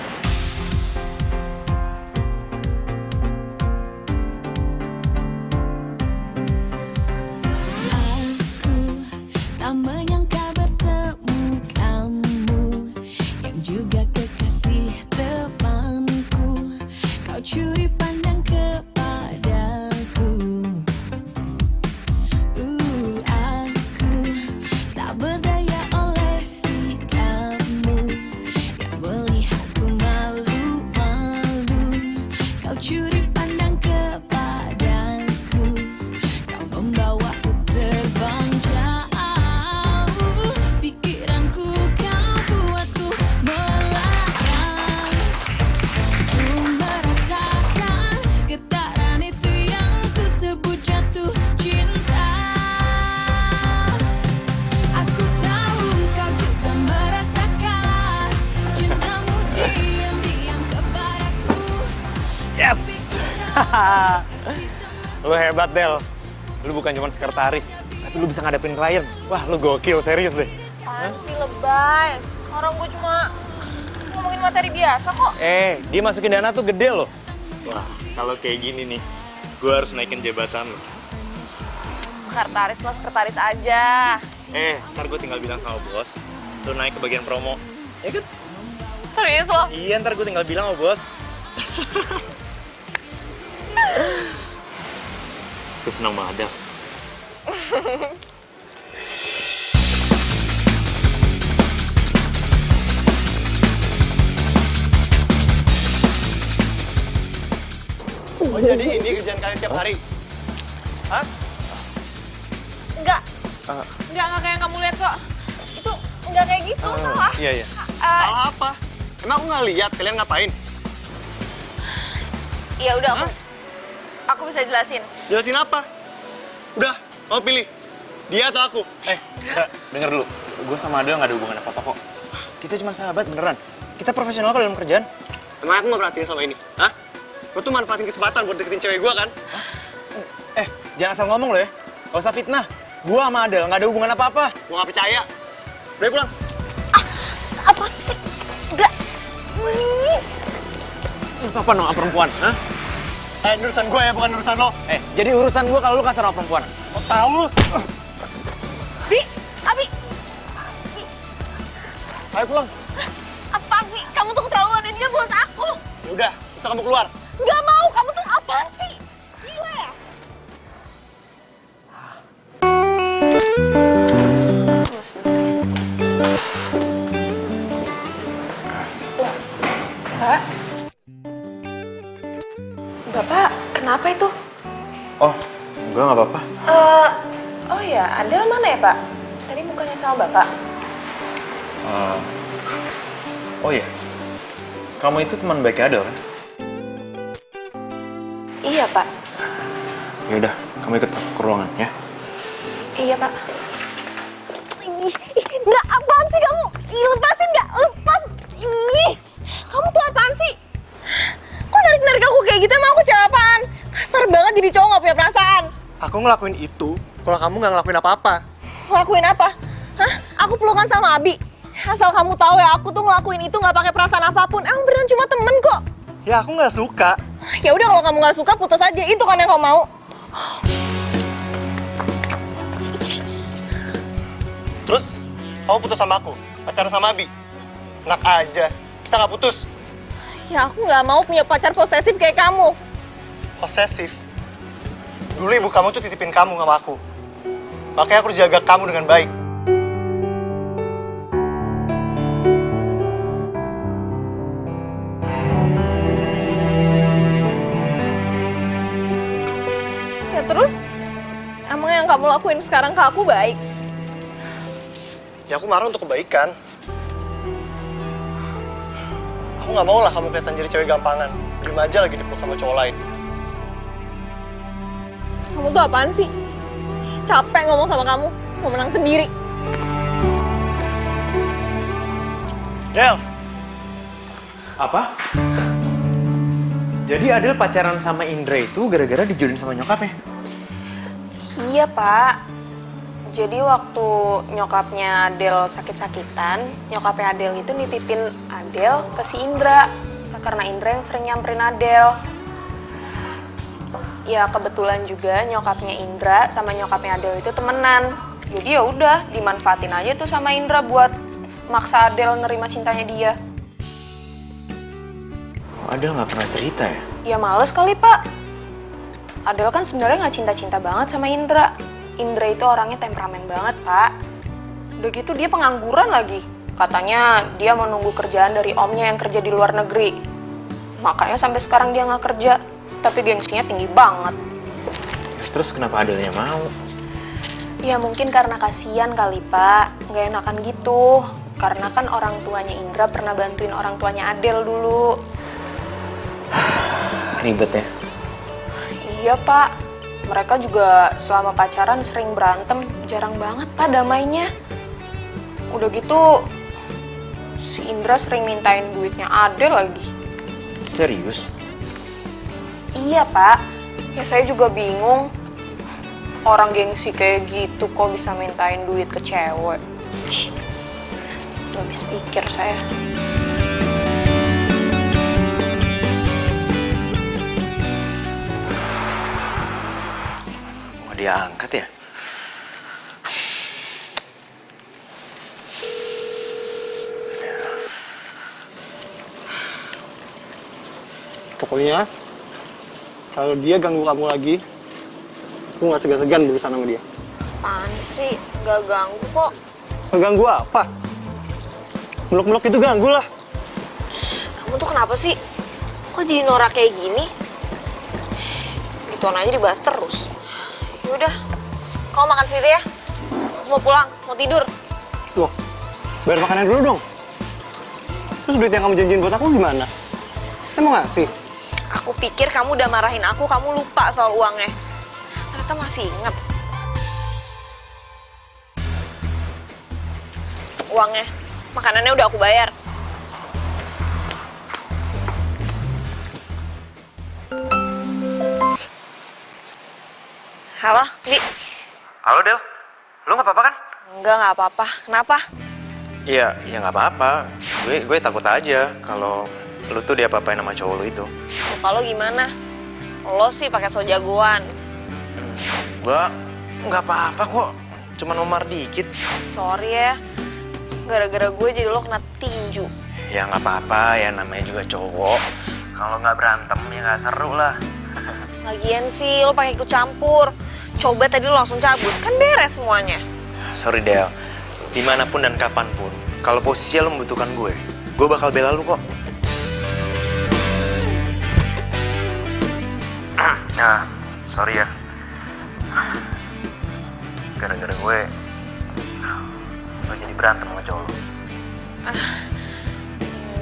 I: Lu hebat, Del. Lu bukan cuma sekretaris, tapi lu bisa ngadepin klien. Wah, lu gokil, serius deh.
G: Apaan sih lebay? Orang gue cuma ngomongin materi biasa kok.
I: Dia masukin dana tuh gede loh. Wah, kalau kayak gini nih, gue harus naikin jabatan lu.
G: Sekretaris mas sekretaris aja.
I: Ntar gue tinggal bilang sama bos, lu naik ke bagian promo. Ya kan?
G: Serius lo?
I: Iya, ntar gue tinggal bilang sama bos. Gue senang banget, Del.
F: Oh jadi ini kerjaan kalian tiap hari? Hah?
G: Enggak. Enggak kayak yang kamu lihat kok. Itu enggak kayak gitu, salah.
I: Iya.
F: Salah apa? Emang aku nggak lihat kalian ngapain?
G: Ya udah aku bisa jelasin.
F: Jelasin apa? Udah, mau pilih. Dia atau aku?
I: Denger dulu. Gue sama Adel nggak ada hubungan apa-apa kok. Kita cuma sahabat beneran. Kita profesional kok dalam kerjaan.
F: Emang aku nggak perhatiin sama ini? Hah? Lo tuh manfaatin kesempatan buat deketin cewek gue kan?
I: Jangan asal ngomong lo ya. Gak usah fitnah. Gue sama Adel nggak ada hubungan apa-apa.
F: Gue nggak percaya. Udah pulang.
G: Apa sih? Enggak.
I: Terus apa sama perempuan? Hah?
F: Ini urusan gue ya, bukan urusan lo.
I: Jadi urusan gue kalau lu kasar sama perempuan.
F: Oh, tahu lu.
G: Abi.
F: Ayo pulang.
G: Apa sih? Kamu tuh keterlaluan, dia bos aku.
F: Ya udah, bisa kamu keluar.
G: Nggak mau, kamu tuh apaan sih? Gila ya?
D: Pak? Bapak, kenapa itu?
I: Oh, enggak, nggak apa-apa.
D: Oh ya, Adel mana ya, Pak? Tadi bukannya sama Bapak?
I: Oh iya. Kamu itu teman baiknya Adel kan?
D: Iya, Pak.
I: Ya udah, kamu ikut ke ruangan ya.
D: Iya, Pak.
G: Nggak, apaan sih kamu? Lepasin nggak? Lepas. Kamu tuh apaan sih? Kok narik-narik aku kayak gitu? Emang aku cewek apaan? Kasar banget jadi cowok nggak punya perasaan.
F: Aku ngelakuin itu kalau kamu nggak ngelakuin apa-apa.
G: Ngelakuin apa? Hah? Aku pelukan sama Abi. Asal kamu tahu ya, aku tuh ngelakuin itu nggak pakai perasaan apapun. Emang beneran cuma temen kok.
F: Ya aku nggak suka.
G: Ya udah kalau kamu nggak suka putus aja. Itu kan yang kamu mau.
F: Terus kamu putus sama aku, pacaran sama Abi. Enak aja, kita nggak putus.
G: Ya aku nggak mau punya pacar posesif kayak kamu.
F: Posesif. Dulu ibu kamu tuh titipin kamu sama aku. Makanya aku harus jaga kamu dengan baik.
G: Ya terus, emang yang kamu lakuin sekarang ke aku baik?
F: Ya aku marah untuk kebaikan. Aku nggak mau lah kamu kelihatan jadi cewek gampangan. Diem aja lagi dipeluk sama cowok lain.
G: Kamu tuh apaan sih? Capek ngomong sama kamu, mau menang sendiri.
F: Del,
I: Apa? Jadi Adel pacaran sama Indra itu gara-gara dijodohin sama nyokapnya?
D: Iya, Pak. Jadi waktu nyokapnya Adel sakit-sakitan, nyokapnya Adel itu nitipin Adel ke si Indra. Karena Indra yang sering nyamperin Adel. Ya kebetulan juga nyokapnya Indra sama nyokapnya Adel itu temenan. Jadi ya udah dimanfaatin aja tuh sama Indra buat maksa Adel nerima cintanya dia.
I: Oh, Adel nggak pernah cerita ya?
D: Ya males kali, Pak. Adel kan sebenarnya nggak cinta-cinta banget sama Indra. Indra itu orangnya temperamen banget, Pak. Udah gitu dia pengangguran lagi. Katanya dia mau nunggu kerjaan dari omnya yang kerja di luar negeri. Makanya sampai sekarang dia nggak kerja. Tapi gengsinya tinggi banget.
I: Terus kenapa Adelnya mau?
D: Ya mungkin karena kasihan kali, Pak. Nggak enakan gitu. Karena kan orang tuanya Indra pernah bantuin orang tuanya Adel dulu.
I: Ribet ya?
D: Iya, Pak. Mereka juga selama pacaran sering berantem. Jarang banget, Pak, damainya. Udah gitu, si Indra sering mintain duitnya Adel lagi.
I: Serius?
D: Iya, Pak. Ya saya juga bingung. Orang gengsi kayak gitu kok bisa mintain duit ke cewek. Gak habis pikir saya.
B: Mau dia angkat ya?
F: Pokoknya, kalau dia ganggu kamu lagi, aku nggak segan-segan berurusan sama dia.
D: Apaan sih? Gak ganggu kok.
F: Ngeganggu apa? Meluk-meluk itu ganggu lah.
D: Kamu tuh kenapa sih? Kok jadi norak kayak gini? Gituan aja dibahas terus. Yaudah, kamu makan sendiri ya. Aku mau pulang, mau tidur.
F: Loh, bayar makannya dulu dong. Terus duit yang kamu janjiin buat aku gimana? Emang ngasih?
D: Aku pikir kamu udah marahin aku, kamu lupa soal uangnya. Ternyata masih ingat. Uangnya, makanannya udah aku bayar. Halo, Bi.
B: Halo Del, lu nggak apa-apa kan?
D: Enggak apa-apa. Kenapa?
B: Iya, ya nggak apa-apa. Gue takut aja kalau lu tuh diapa-apain sama cowok lu itu.
D: Kalau gimana? Lo sih pakai so jagoan.
B: Gua nggak apa-apa kok, cuman memar dikit.
D: Sorry ya, gara-gara gue jadi lo kena tinju.
B: Ya nggak apa-apa, ya namanya juga cowok. Kalau nggak berantem ya nggak seru lah.
D: Lagian sih lo pakai ikut campur. Coba tadi lo langsung cabut, kan beres semuanya.
B: Sorry Del, dimanapun dan kapanpun, kalau posisi lo membutuhkan gue bakal bela lu kok. Nah, sorry ya. Gara-gara gue jadi berantem sama cowok lu.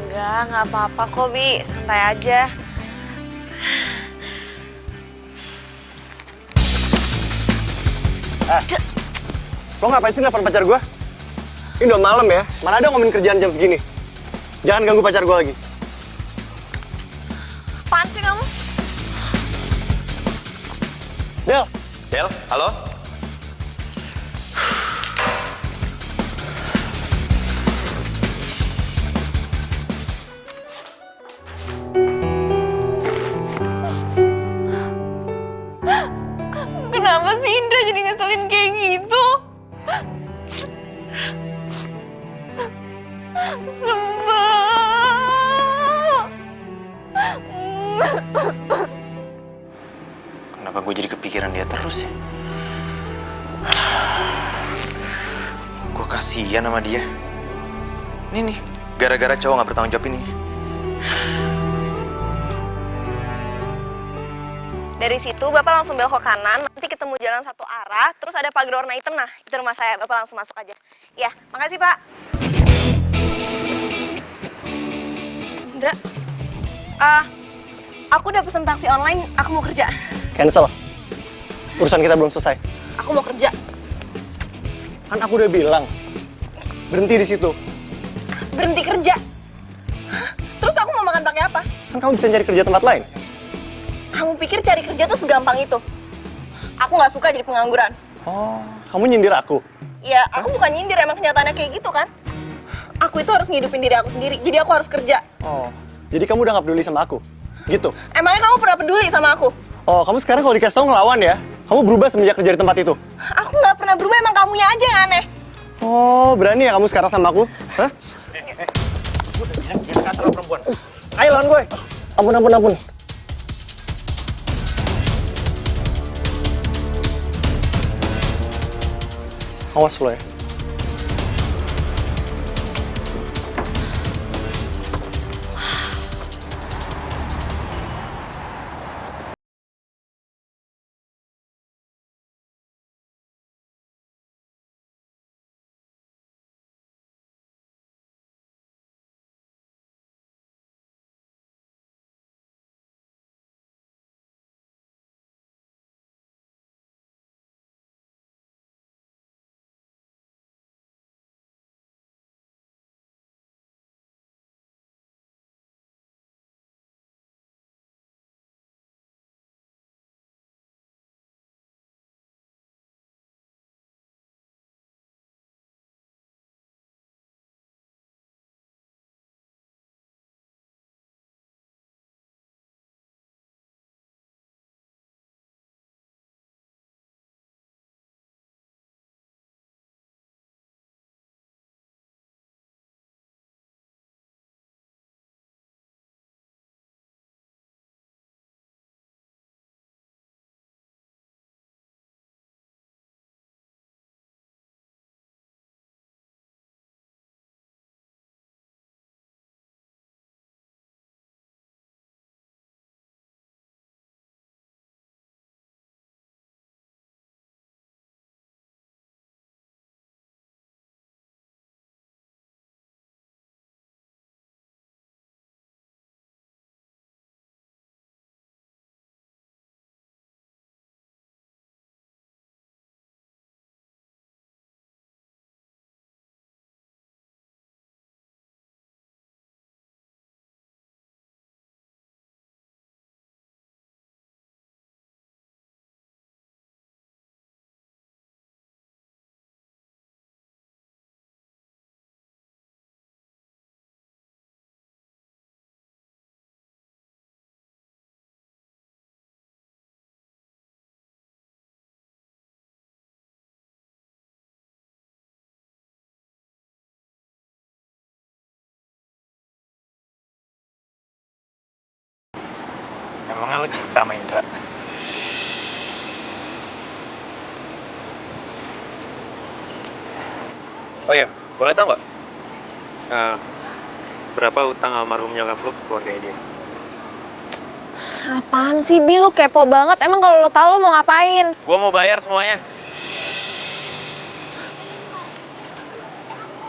D: Enggak apa-apa kok, Bi. Santai aja.
F: Lo ngapain sih nelfon pacar gue? Ini udah malam ya, mana ada ngomongin kerjaan jam segini. Jangan ganggu pacar gue lagi.
D: Apaan sih kamu?
F: Del,
B: Del, halo?
D: Kenapa sih Indra jadi ngeselin kayak gitu?
B: Kenapa gue jadi kepikiran dia terus ya? Gue kasihan sama dia. Ini nih, gara-gara cowok gak bertanggung jawab ini.
D: Dari situ Bapak langsung belok ke kanan, nanti ketemu jalan satu arah, terus ada pagar warna hitam. Nah, itu rumah saya. Bapak langsung masuk aja. Ya, makasih Pak. Indra, aku udah pesen taksi online, aku mau kerja.
F: cancel. Urusan kita belum selesai.
D: Aku mau kerja.
F: Kan aku udah bilang, berhenti di situ.
D: Berhenti kerja? Hah? Terus aku mau makan pakai apa?
F: Kan kamu bisa cari kerja tempat lain.
D: Kamu pikir cari kerja tuh segampang itu? Aku nggak suka jadi pengangguran.
F: Oh, kamu nyindir aku?
D: Ya, aku bukan nyindir, emang kenyataannya kayak gitu kan? Aku itu harus ngidupin diri aku sendiri, jadi aku harus kerja.
F: Oh, jadi kamu udah gak peduli sama aku? Gitu?
D: Emangnya kamu pernah peduli sama aku?
F: Oh, kamu sekarang kalau dikasih tau ngelawan ya? Kamu berubah semenjak kerja di tempat itu?
D: Aku nggak pernah berubah, emang kamunya aja yang aneh.
F: Oh, berani ya kamu sekarang sama aku? Hah?
I: Jangan kata lo perempuan.
F: Ayo lawan gue! Ampun. Awas lo ya.
I: Emangnya lo cinta sama Indra? Oh iya, boleh tau nggak? Berapa utang almarhum nyokap lo ke keluarga dia?
H: Apaan sih, Bi? Lu kepo banget. Emang kalau lo tahu lo mau ngapain?
I: Gue mau bayar semuanya.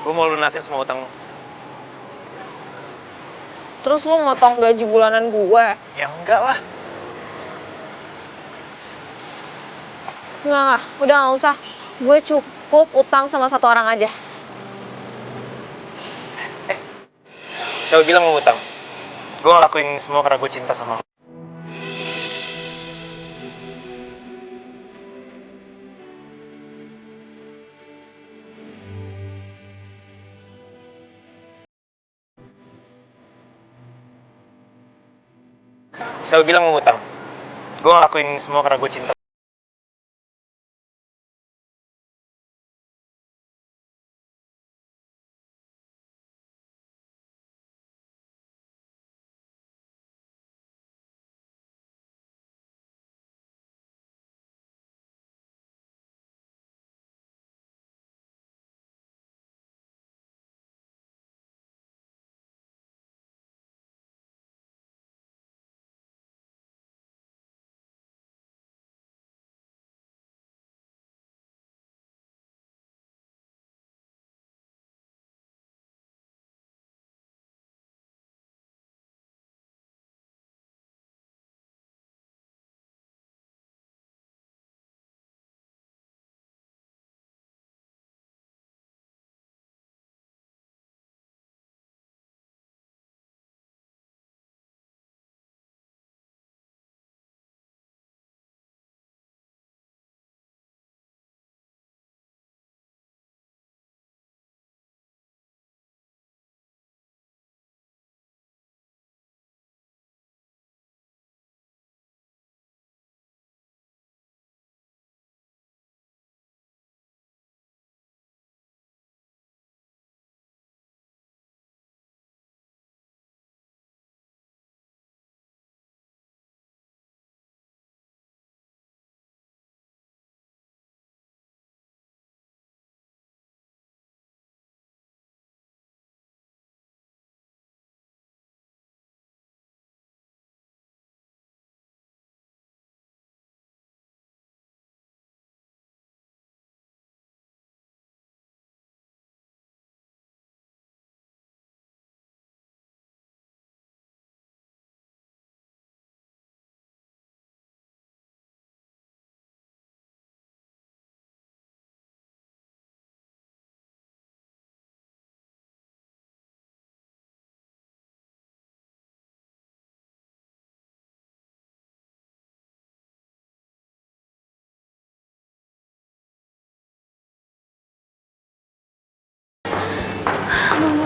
I: Gue mau lunasin semua utang lo.
H: Terus lo motong gaji bulanan gue?
I: Ya enggak lah.
H: Enggak. Udah nggak usah. Gue cukup utang sama satu orang aja.
I: Siapa bilang mau utang? Gue ngelakuin semua karena gue cinta sama lo. Siapa bilang mau utang? Gue ngelakuin semua karena gue cinta.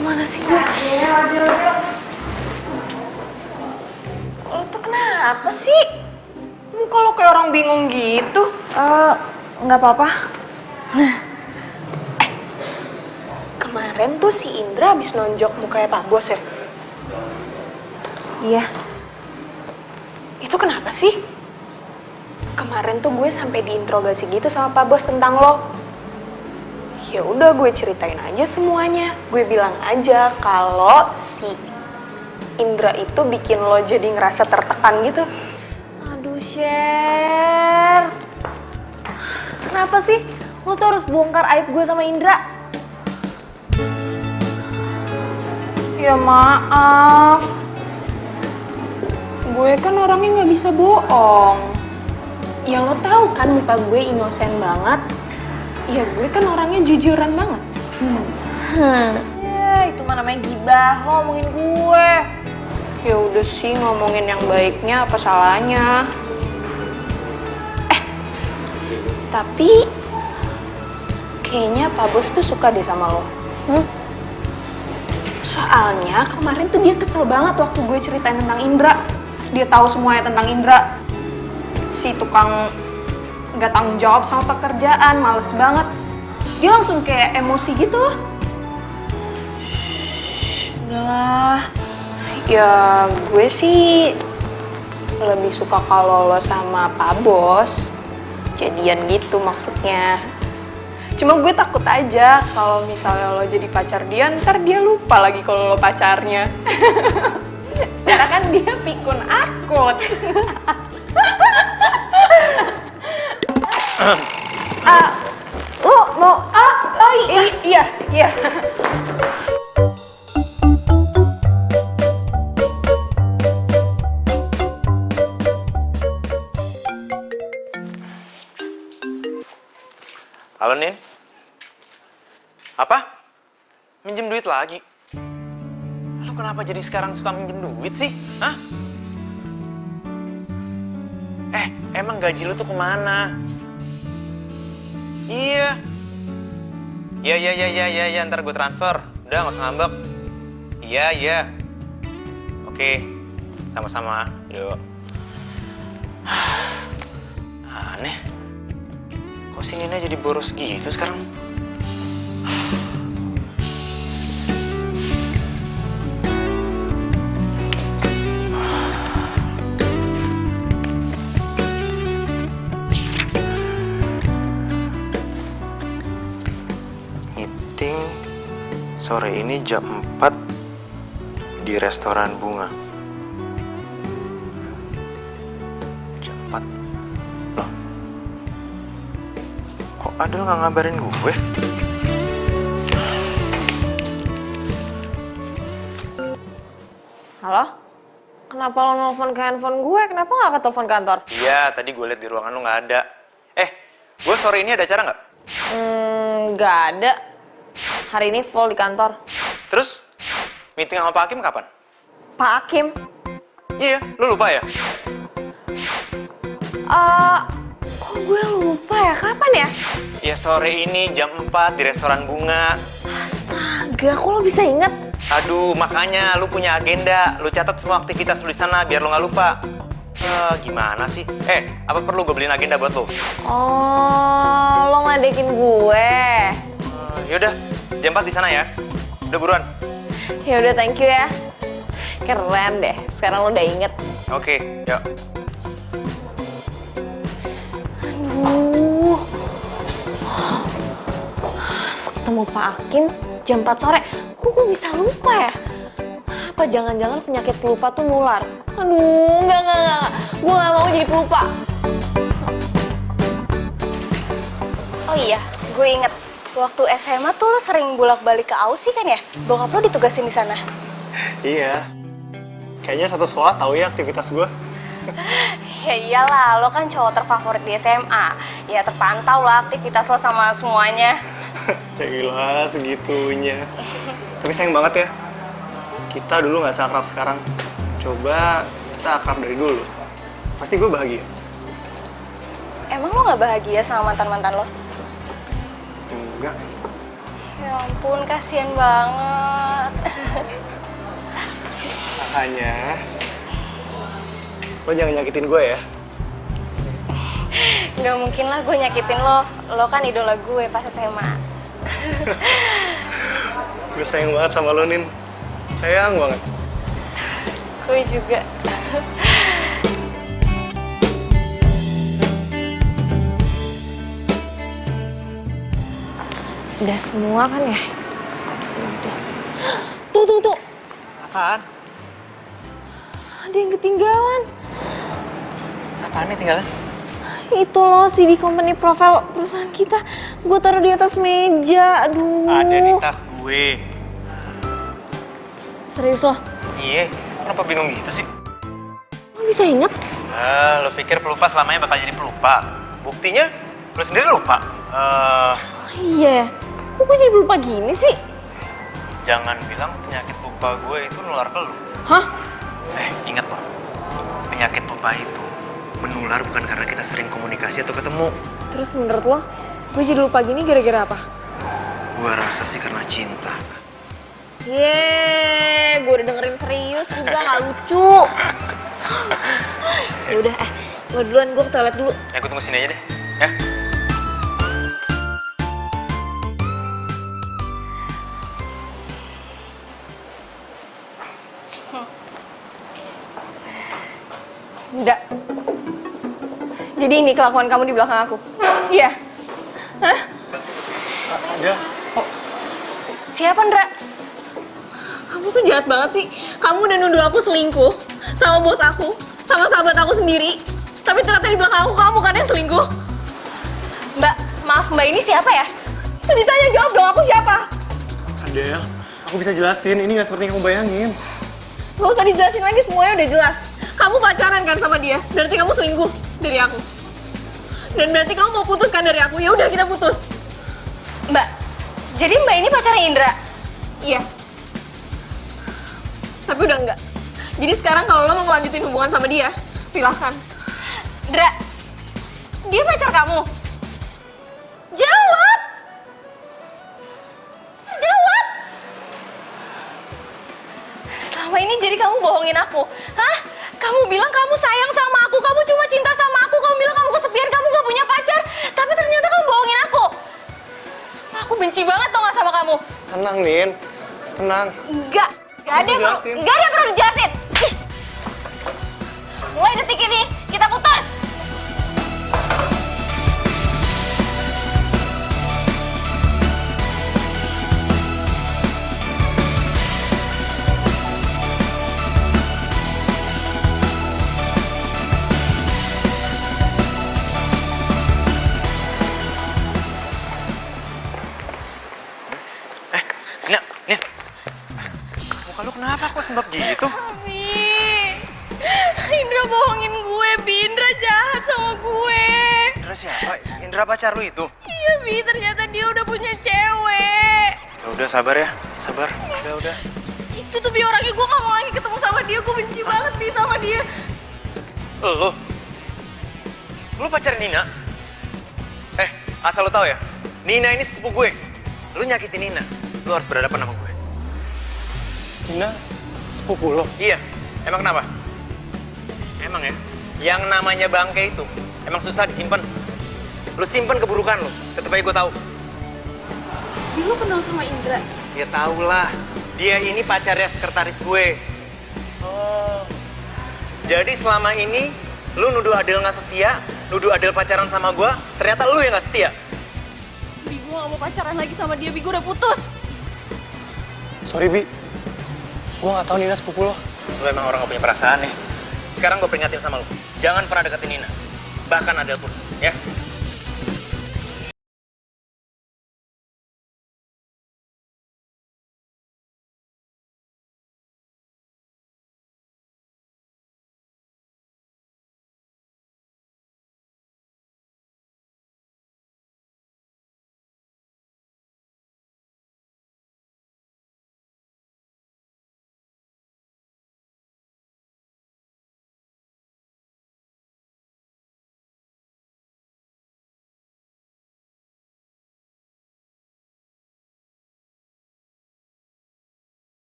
H: Mana sih gue? Lo tuh kenapa sih? Muka lo kayak orang bingung gitu. Nggak apa-apa. Kemarin tuh si Indra habis nonjok mukanya Pak Bos ya? Iya. Itu kenapa sih? Kemarin tuh gue sampai diinterogasi gitu sama Pak Bos tentang lo. Ya udah gue ceritain aja semuanya. Gue bilang aja kalau si Indra itu bikin lo jadi ngerasa tertekan gitu. Aduh, Sher. Kenapa sih lo tuh harus bongkar aib gue sama Indra? Ya maaf. Gue kan orangnya gak bisa bohong. Ya lo tahu kan muka gue inosen banget. Ya gue kan orangnya jujuran banget. Ya itu mah namanya gibah, lo ngomongin gue. Ya udah sih, ngomongin yang baiknya apa salahnya. Tapi kayaknya Pak Bos tuh suka deh sama lo. Soalnya kemarin tuh dia kesel banget waktu gue ceritain tentang Indra. Pas dia tahu semuanya tentang Indra. Si tukang nggak tanggung jawab sama pekerjaan, males banget. Dia langsung kayak emosi gitu. Udahlah. Ya gue sih
D: lebih suka kalau lo sama Pak Bos jadian gitu maksudnya. Cuma gue takut aja kalau misalnya lo jadi pacar dia, ntar dia lupa lagi kalau lo pacarnya. Secara kan dia pikun akut. Lo mau iya.
B: Halo, Nin. Apa? Minjem duit lagi? Lo kenapa jadi sekarang suka minjem duit sih? Hah? Emang gaji lo tuh kemana? Iya. Iya, ntar gue transfer. Udah, gak usah ngambek. Iya. Oke, sama-sama. Yuk. Aneh. Kok si Nina jadi boros gitu sekarang? Meeting sore ini jam 4 di restoran Bunga. Jam 4? Loh? Kok Adel nggak ngabarin gue?
D: Halo? Kenapa lo nelfon ke handphone gue? Kenapa nggak ke telepon kantor?
B: Iya, tadi gue liat di ruangan lo nggak ada. Gue sore ini ada acara nggak?
D: Nggak ada. Hari ini full di kantor.
B: Terus, meeting sama Pak Hakim kapan?
D: Pak Hakim?
B: Iya, lo lupa ya?
D: Kok gue lupa ya? Kapan ya?
B: Ya sore ini jam 4 di restoran Bunga.
D: Astaga, kok lo bisa inget?
B: Aduh, makanya lu punya agenda. Lu catat semua aktivitas lu di sana biar lu nggak lupa. Gimana sih? Apa perlu gue beliin agenda buat lo?
D: Oh, lo ngadekin gue.
B: Yaudah, jam 4 di sana ya. Udah buruan.
D: Ya udah, thank you ya. Keren deh. Sekarang lo udah inget.
B: Oke, yuk.
D: Aduh. Ketemu Pak Hakim jam 4 sore. Kok gue bisa lupa ya? Apa jangan-jangan penyakit pelupa tuh nular? Aduh, enggak. Gue gak mau jadi pelupa.
A: Oh iya, gue inget. Waktu SMA tuh lo sering bolak-balik ke Aussie kan ya? Bokap lo ditugasin di sana.
F: Iya. Kayaknya satu sekolah tahu ya aktivitas gue.
A: Ya iyalah, lo kan cowok terfavorit di SMA. Ya terpantau lah aktivitas lo sama semuanya.
F: Cailah segitunya. Tapi sayang banget ya. Kita dulu nggak seakrab sekarang. Coba kita akrab dari dulu. Pasti gue bahagia.
A: Emang lo gak bahagia sama mantan-mantan lo?
F: Enggak.
A: Ya ampun, kasihan banget.
F: Makanya lo jangan nyakitin gue ya.
A: Gak mungkin lah gue nyakitin lo. Lo kan idola gue pas SMA.
F: Gue sayang banget sama lo, Nin. Sayang banget.
A: Gue juga.
D: Udah semua kan ya? Udah. Tuh.
B: Apaan?
D: Ada yang ketinggalan.
B: Apaan nih tinggalan?
D: Itu loh CD company profile perusahaan kita. Gue taruh di atas meja. Aduh.
B: Ada di tas gue.
D: Serius loh?
B: Iya, kenapa bingung gitu sih?
D: Lo bisa inget?
B: Lo pikir pelupa selamanya bakal jadi pelupa? Buktinya, lo sendiri lupa.
D: Iya. Kok gue jadi lupa gini sih?
B: Jangan bilang penyakit lupa gue itu nular ke lo.
D: Hah?
B: Ingat loh, penyakit lupa itu menular bukan karena kita sering komunikasi atau ketemu.
D: Terus menurut lo, gue jadi lupa gini gara-gara apa?
B: Gue rasa sih karena cinta.
D: Yeay, gue udah dengerin serius juga, gak lucu. Yaudah, gue duluan, gue ke toilet dulu.
B: Gue tunggu sini aja deh, ya.
D: Enggak. Jadi ini kelakuan kamu di belakang aku? Iya. Hah?
F: Ada. Oh,
A: Siapa, Ndra?
D: Kamu tuh jahat banget sih. Kamu udah nuduh aku selingkuh sama bos aku, sama sahabat aku sendiri. Tapi ternyata di belakang aku kamu kan yang selingkuh.
A: Mbak, maaf Mbak, ini siapa ya?
D: Itu ditanya jawab dong, aku siapa?
F: Adel, aku bisa jelasin. Ini nggak seperti yang kamu bayangin.
D: Gak usah dijelasin lagi, semuanya udah jelas. Kamu pacaran kan sama dia, berarti kamu selingkuh dari aku. Dan berarti kamu mau putus kan dari aku, ya udah kita putus.
A: Mbak, jadi Mbak ini pacarnya Indra?
D: Iya. Tapi udah enggak. Jadi sekarang kalau lo mau ngelanjutin hubungan sama dia, silahkan.
A: Ndra, dia pacar kamu? Jawab! Jawab! Selama ini jadi kamu bohongin aku, hah? Kamu bilang kamu sayang sama aku, kamu cuma cinta sama aku, kamu bilang kamu kesepian, kamu gak punya pacar, tapi ternyata kamu bohongin aku. Sumpah, aku benci banget tau gak sama kamu.
F: Tenang, Nin. Tenang.
A: Gak ada yang perlu dijelasin. Ih. Mulai detik ini, kita putus.
I: Nih, muka lu kenapa kok sembab gitu?
A: Bi, Indra bohongin gue, Bi. Indra jahat sama gue.
I: Indra siapa? Indra pacar lu itu?
A: Iya, Bi, ternyata dia udah punya cewek.
I: Udah sabar ya, sabar. Udah.
A: Itu tuh Bi orangnya, gue gak mau lagi ketemu sama dia. Gue benci banget Bi sama dia.
I: Lu pacarin Nina? Asal lu tahu ya, Nina ini sepupu gue. Lu nyakitin Nina, lu harus berhadapan sama gue.
F: Nina, sepupu lo?
I: Iya, emang kenapa? Emang ya, yang namanya bangke itu emang susah disimpan. Lu simpen keburukan lu, tetep aja gue tahu.
A: Lu kenal sama Indra?
I: Ya tau lah, dia ini pacarnya sekretaris gue. Oh, jadi selama ini lu nuduh Adel nggak setia, nuduh Adel pacaran sama gue, ternyata lu yang nggak setia.
A: Bi, gue gak mau pacaran lagi sama dia, Bi. Gue udah putus.
F: Sorry, Bi. Gue nggak tahu Nina sepupu lo.
I: Lu emang orang gak punya perasaan ya. Sekarang gue peringatin sama lu, jangan pernah deketin Nina. Bahkan Adel pun, ya.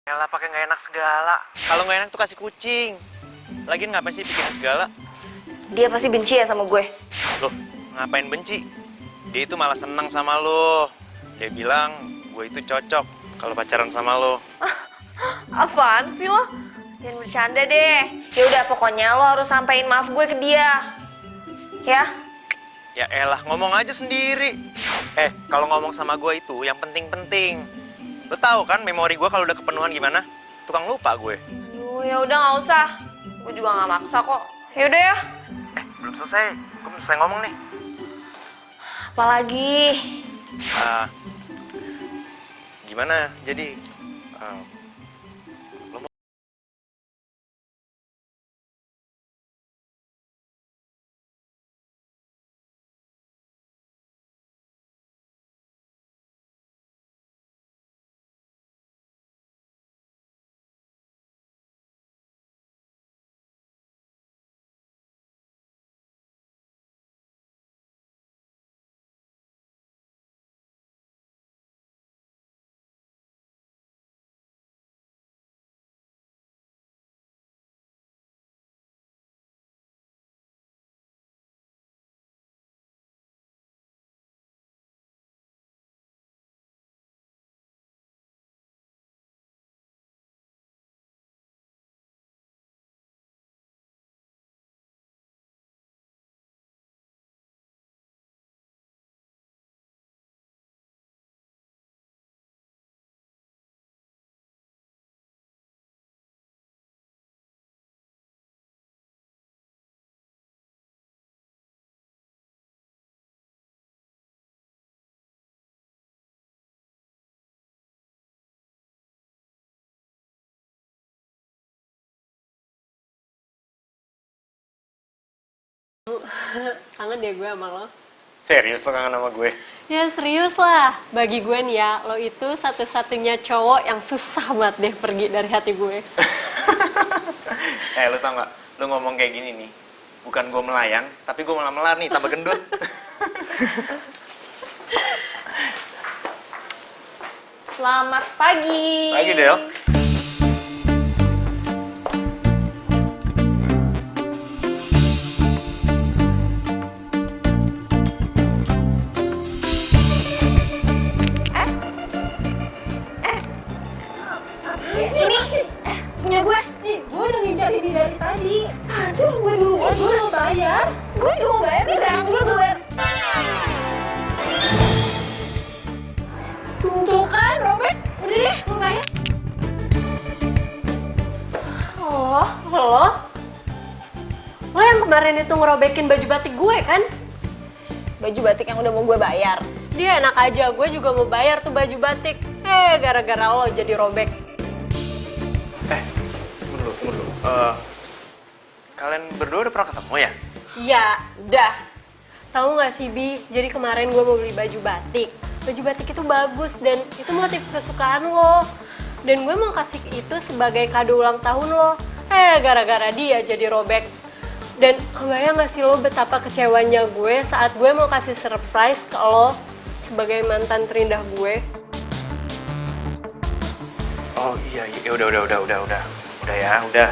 I: Yalah pakai nggak enak segala. Kalau nggak enak tuh kasih kucing. Lagian ngapain sih bikin segala?
D: Dia pasti benci ya sama gue.
I: Loh, ngapain benci? Dia itu malah senang sama lo. Dia bilang gue itu cocok kalau pacaran sama lo.
D: Apaan sih lo? Jangan bercanda deh. Ya udah pokoknya lo harus sampein maaf gue ke dia. Ya?
I: Ya elah, ngomong aja sendiri. Kalau ngomong sama gue itu yang penting-penting. Lo tahu kan memori gue kalau udah kepenuhan gimana? Tukang lupa gue.
D: Aduh, ya udah nggak usah. Gue juga nggak maksa kok. Ya udah ya.
I: Belum selesai. Gue belum selesai ngomong nih.
D: Apalagi?
I: Gimana? Jadi lo mau
K: Kangen deh gue sama lo.
I: serius lo kangen sama gue?
K: Ya serius lah. Bagi gue nih ya, lo itu satu-satunya cowok yang susah banget deh pergi dari hati gue.
I: Lo tau gak? Lo ngomong kayak gini nih, bukan gue melayang, tapi gue malah melar nih, tambah gendut.
D: Selamat pagi.
I: Pagi, Del.
K: Punya gue. Nih, gue udah ngincar ini dari tadi. Hasil gue duluan, gue udah bayar. Gue juga mau bayar nih, sayang gue bayar. Tuh kan, Robert. Udah deh, lo bayar. Lo yang kemarin itu ngerobekin baju batik gue kan?
D: Baju batik yang udah mau gue bayar.
K: Dia enak aja, gue juga mau bayar tuh baju batik. Gara-gara lo jadi robek.
I: Tunggu dulu. Kalian berdua udah pernah ketemu ya?
K: Iya, udah. Tahu nggak sih, Bi? Jadi kemarin gue mau beli baju batik. Baju batik itu bagus dan itu motif kesukaan lo. Dan gue mau kasih itu sebagai kado ulang tahun lo. Gara-gara dia jadi robek. Dan kebayang nggak sih lo betapa kecewanya gue saat gue mau kasih surprise ke lo sebagai mantan terindah gue?
I: Oh iya, udah. Udah.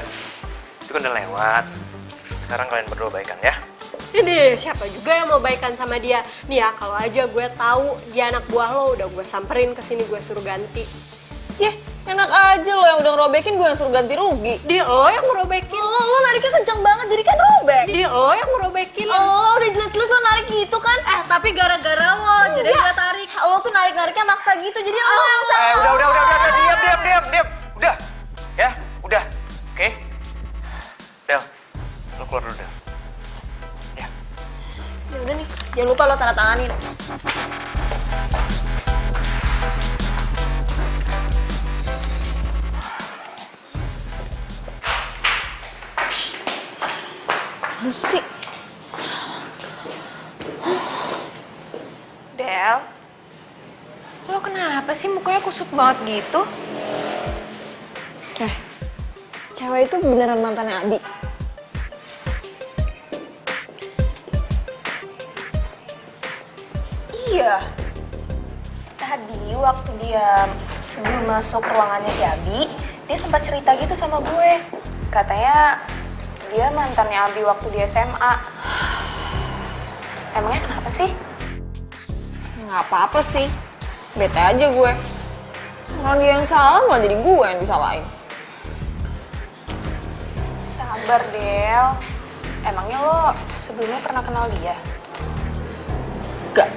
I: Itu kan udah lewat. Sekarang kalian berdua baikan ya.
K: Ini siapa juga yang mau baikan sama dia? Nih ya, kalau aja gue tahu dia anak buah lo, udah gue samperin ke sini, gue suruh ganti.
D: Enak aja lo yang udah ngerobekin, gue yang suruh ganti rugi.
K: Dia lo yang ngerobekin.
D: Lo nariknya kencang banget, jadi kan robek.
K: Dia lo yang ngerobekin.
D: Udah jelas-jelas lo narik gitu kan.
K: Tapi gara-gara lo, jadi gue tarik.
D: Lo tuh narik-nariknya maksa gitu, jadi lo yang salah.
I: Diam. Udah. Ya, udah. Oke. Del, lo keluar dulu, Del. Ya.
D: Ya udah nih, jangan lupa lo tanda tanganin. Musik. Del, lo kenapa sih mukanya kusut banget gitu? Cewek itu beneran mantannya Abi. Iya. Tadi waktu dia sebelum masuk ruangannya si Abi, dia sempat cerita gitu sama gue. Katanya dia mantannya Abi waktu di SMA. Emangnya kenapa sih? Nggak apa-apa sih. Bete aja gue. Kalau dia yang salah malah jadi gue yang disalahin. Sabar, Del. Emangnya lo sebelumnya pernah kenal dia? Gak.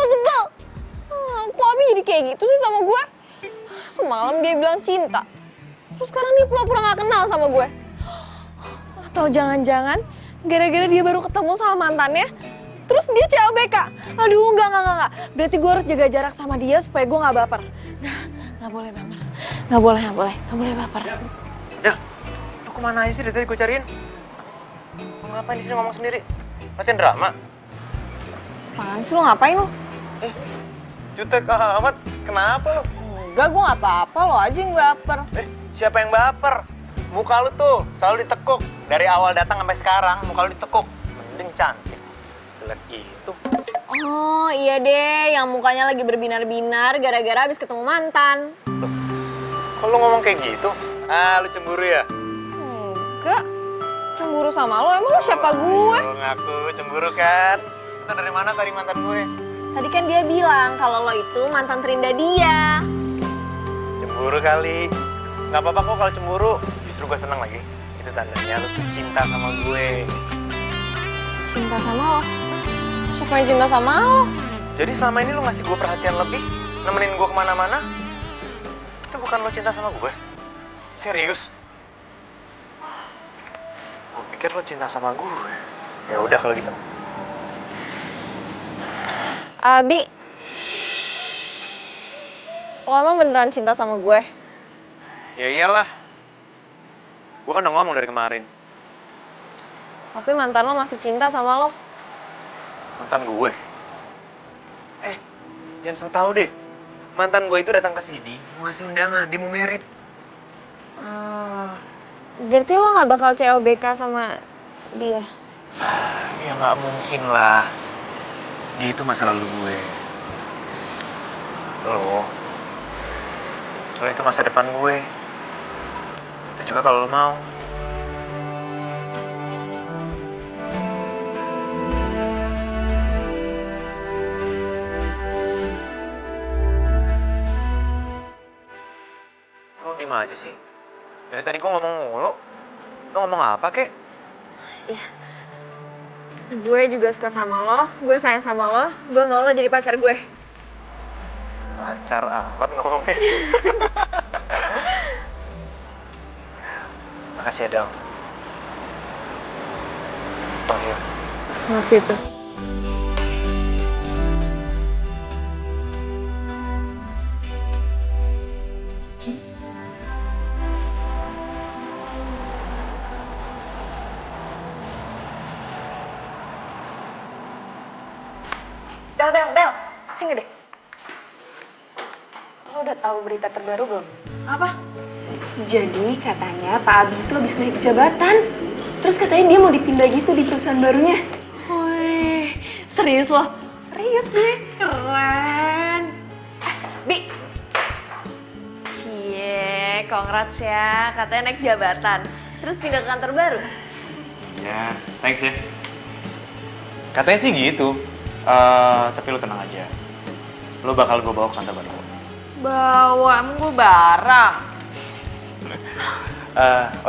D: Sebel. Kok Abi jadi kayak gitu sih sama gue? semalam dia bilang cinta. Terus sekarang dia pura-pura gak kenal sama gue. Atau jangan-jangan gara-gara dia baru ketemu sama mantannya, terus dia CLBK. Aduh, enggak. Berarti gue harus jaga jarak sama dia supaya gue gak baper. Nggak boleh baper. Nggak boleh baper.
B: Del, lu kemana aja sih dari tadi gue cariin? Lu ngapain di sini ngomong sendiri? Latihan drama?
D: Apaan sih, lu ngapain lu?
B: Jutek amat, kenapa lu?
D: Enggak, gue gak apa-apa, lo aja yang baper.
B: Siapa yang baper? Muka lu tuh selalu ditekuk. Dari awal datang sampai sekarang, muka lu ditekuk. Mending cantik. Jelek gitu.
D: Oh iya deh, yang mukanya lagi berbinar-binar gara-gara habis ketemu mantan.
B: Loh, kok lu ngomong kayak gitu? Ah, lu cemburu ya?
D: Enggak, cemburu sama lo, emang lo siapa gue?
B: Lu ngaku cemburu kan? Itu dari mana tadi mantan gue?
D: Tadi kan dia bilang kalau lo itu mantan terindah dia.
B: Cemburu kali. Gak apa-apa kok kalau cemburu, justru gue seneng lagi. Itu tandanya lu tuh cinta sama gue.
D: Cinta sama lo? Siapa yang cinta sama lo?
B: Jadi selama ini lu ngasih gue perhatian lebih, nemenin gue kemana-mana, itu bukan lo cinta sama gue? Serius? Gue pikir lo cinta sama gue. Ya udah kalau gitu.
D: Abi, lo emang beneran cinta sama gue?
I: Ya iyalah. Gue kan udah ngomong dari kemarin.
D: Tapi mantan lo masih cinta sama lo?
B: Mantan gue? Jangan so tau deh. Mantan gue itu datang ke sini, mau ngasih undangan, dia mau merit.
D: Berarti lo gak bakal CLBK sama dia?
B: Ya nggak mungkin lah. Dia itu masa lalu gue. Lo itu masa depan gue. Itu juga kalau lo mau. Lo diem aja sih. Dari tadi gue ngomong mulu. Lo ngomong apa kek?
H: Gue juga suka sama lo, gue sayang sama lo, gue mau lo jadi pacar gue.
B: Pacar apa ngomongnya? Makasih ya, Del. Oh iya.
H: Gitu.
D: Del, sini deh. Lo udah tahu berita terbaru belum? Apa? Jadi katanya Pak Abi itu habis naik jabatan. Terus katanya dia mau dipindah gitu di perusahaan barunya.
H: Wih, serius lo?
D: Serius gue, keren. Bi.
H: Cie, congrats ya, katanya naik jabatan. Terus pindah ke kantor baru?
B: Ya, thanks ya. Katanya sih gitu. Tapi lo tenang aja. Lo bakal gue bawa ke kantor baru.
H: Bawa, emang gue barang.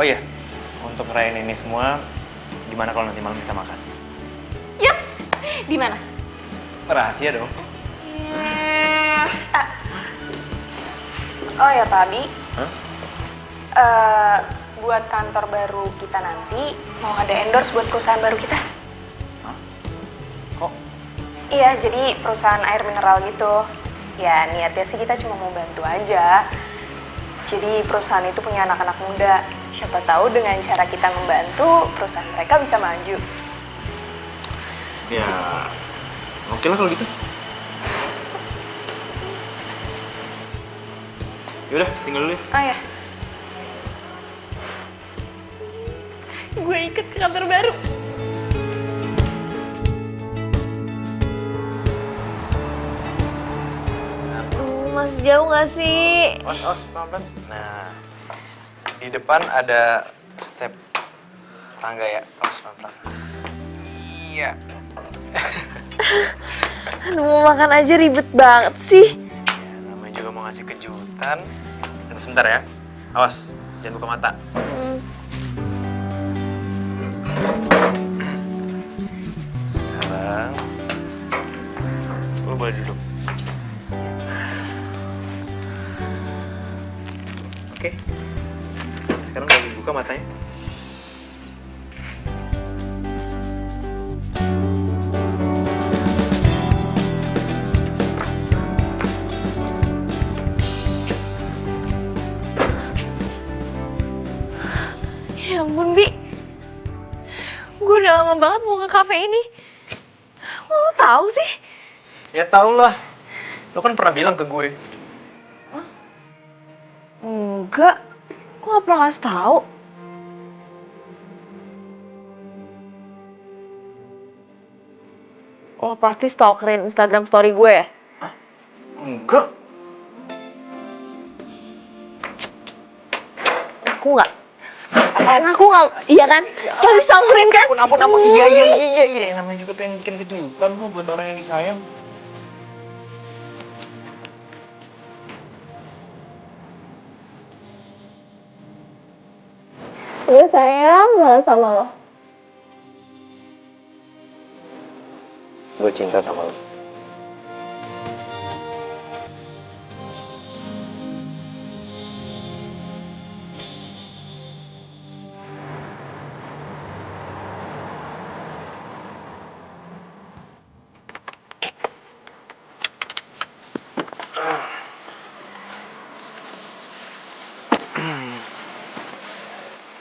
B: Oh iya, untuk ngerayain ini semua, gimana kalau nanti malam kita makan?
H: Yes! Di mana?
B: Rahasia dong.
D: Oh ya Pak Abi.
B: Hah?
D: Buat kantor baru kita nanti mau ada endorse buat perusahaan baru kita.
B: Kok?
D: Iya, jadi perusahaan air mineral gitu. Ya niatnya sih kita cuma mau bantu aja. Jadi perusahaan itu punya anak-anak muda. Siapa tahu dengan cara kita membantu, perusahaan mereka bisa maju.
B: Ya, oke lah kalau gitu. Yaudah, tinggal dulu ya.
D: Oh ya.
H: Gue ikut ke kantor baru. Mas, jauh gak sih?
B: Awas, pelan-pelan. Nah, di depan ada step tangga ya. Awas, pelan-pelan. Iya.
H: Aduh, mau makan aja ribet banget sih.
B: Ya, namanya juga mau ngasih kejutan. Tunggu sebentar ya. Awas, jangan buka mata. Sekarang, lu boleh duduk.
I: Oke. Sekarang lagi buka matanya.
D: Ya ampun, Bi. Gue udah lama banget mau ke kafe ini. Kok lo tahu sih?
I: Ya tau lah. Lo kan pernah bilang ke gue.
D: Enggak. Gue gak pernah kasih tahu. Lo pasti stalkerin Instagram story gue ya?
I: Enggak.
D: Aku nggak. Aku nggak. Iya kan? Pasti stalkerin kan?
I: Ampun. Iya. Namanya juga pengen bikin kejutan kok buat orang yang disayang.
D: Gue sayang banget sama lo.
I: Gue cinta sama lo.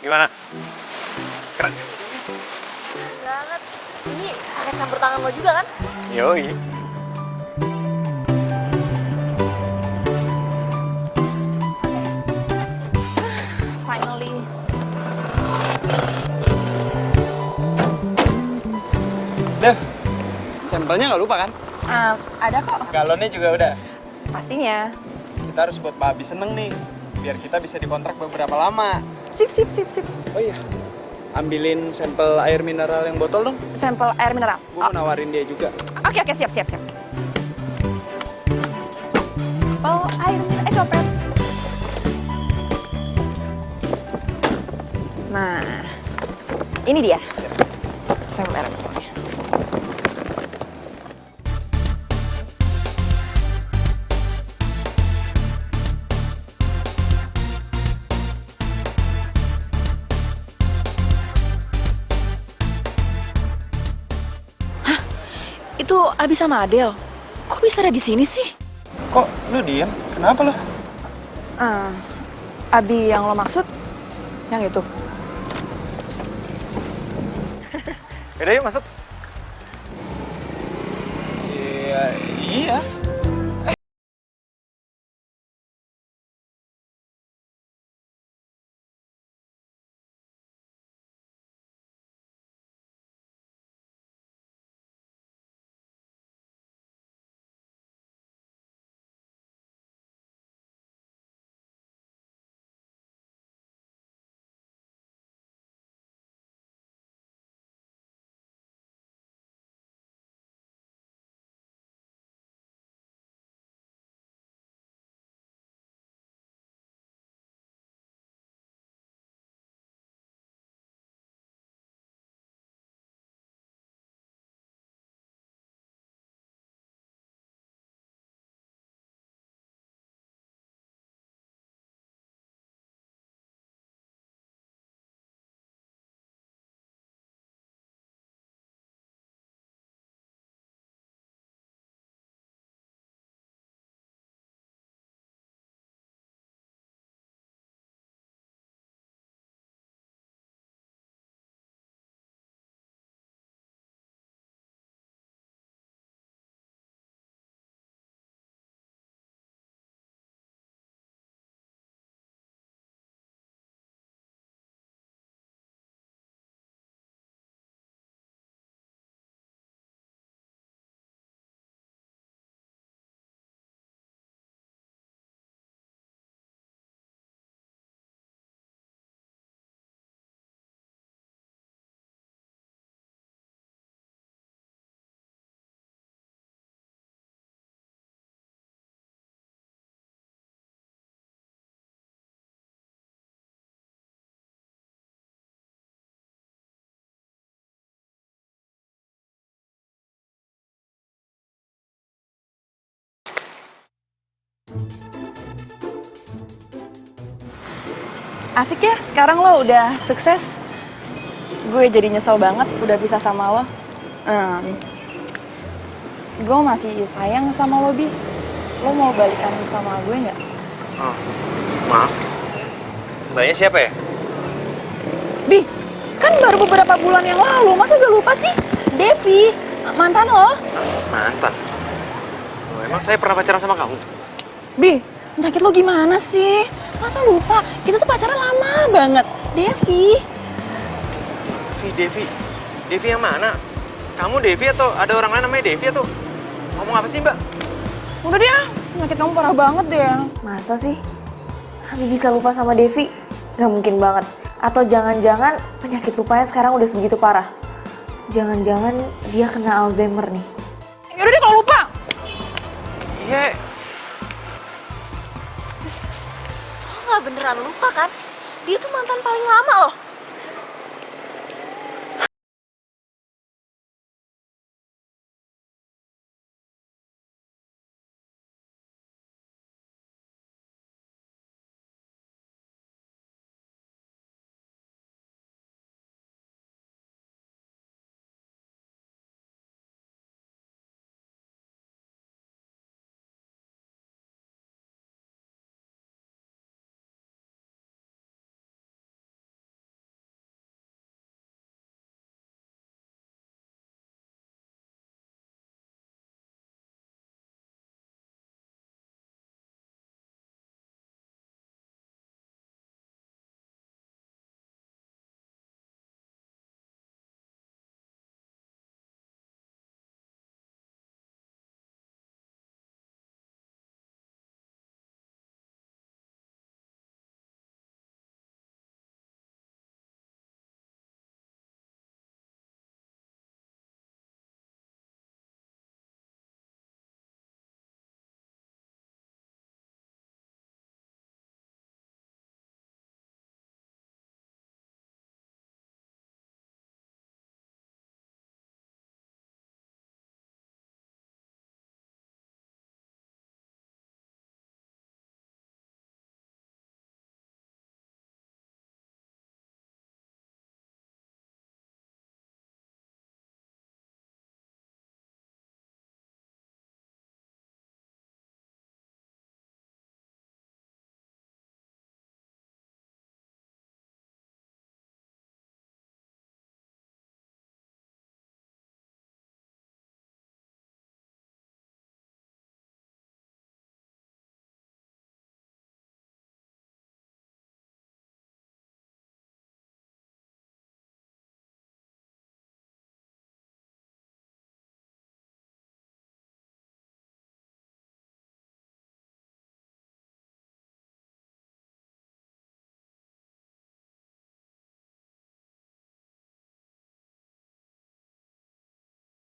I: Gimana? Keren.
D: Banget. Ini pakai campur tangan lo juga kan?
I: Yoi.
D: Finally.
J: Dev, sampelnya nggak lupa kan?
D: Ada kok.
J: Galonnya juga udah.
D: Pastinya.
J: Kita harus buat Pak Abi seneng nih, biar kita bisa dikontrak beberapa lama.
D: Sip.
J: Oh iya, ambilin sampel air mineral yang botol dong.
D: Sampel air mineral.
J: Gue mau nawarin dia juga.
D: Oke, siap. Oh, air mineral. Copet. Nah, ini dia. Sampel air mineralnya. Itu Abi sama Adel. Kok bisa ada di sini sih?
J: Kok lu diem? Kenapa lo?
D: Abi yang lo maksud? Yang itu?
I: Yaudah yuk masuk.
J: Iya.
H: Asik ya, sekarang lo udah sukses. Gue jadi nyesel banget udah pisah sama lo. Gue masih sayang sama lo, Bi. Lo mau balikan sama gue nggak?
I: Oh, maaf. Mbaknya siapa ya?
H: Bi, kan baru beberapa bulan yang lalu, masa udah lupa sih? Devi, mantan lo.
I: Mantan? Oh, emang saya pernah pacaran sama kamu?
H: Bi, penyakit lo gimana sih? Masa lupa? Kita tuh pacaran lama banget. Devi.
I: Devi yang mana? Kamu Devi atau ada orang lain namanya Devi atau ngomong apa sih, Mbak?
H: Udah deh, penyakit kamu parah banget deh.
D: Masa sih? Abi bisa lupa sama Devi? Gak mungkin banget. Atau jangan-jangan penyakit lupanya sekarang udah segitu parah. Jangan-jangan dia kena Alzheimer nih.
H: Yaudah deh kalau lupa.
I: Iya.
A: Lo gak beneran lupa kan? Dia tuh mantan paling lama loh.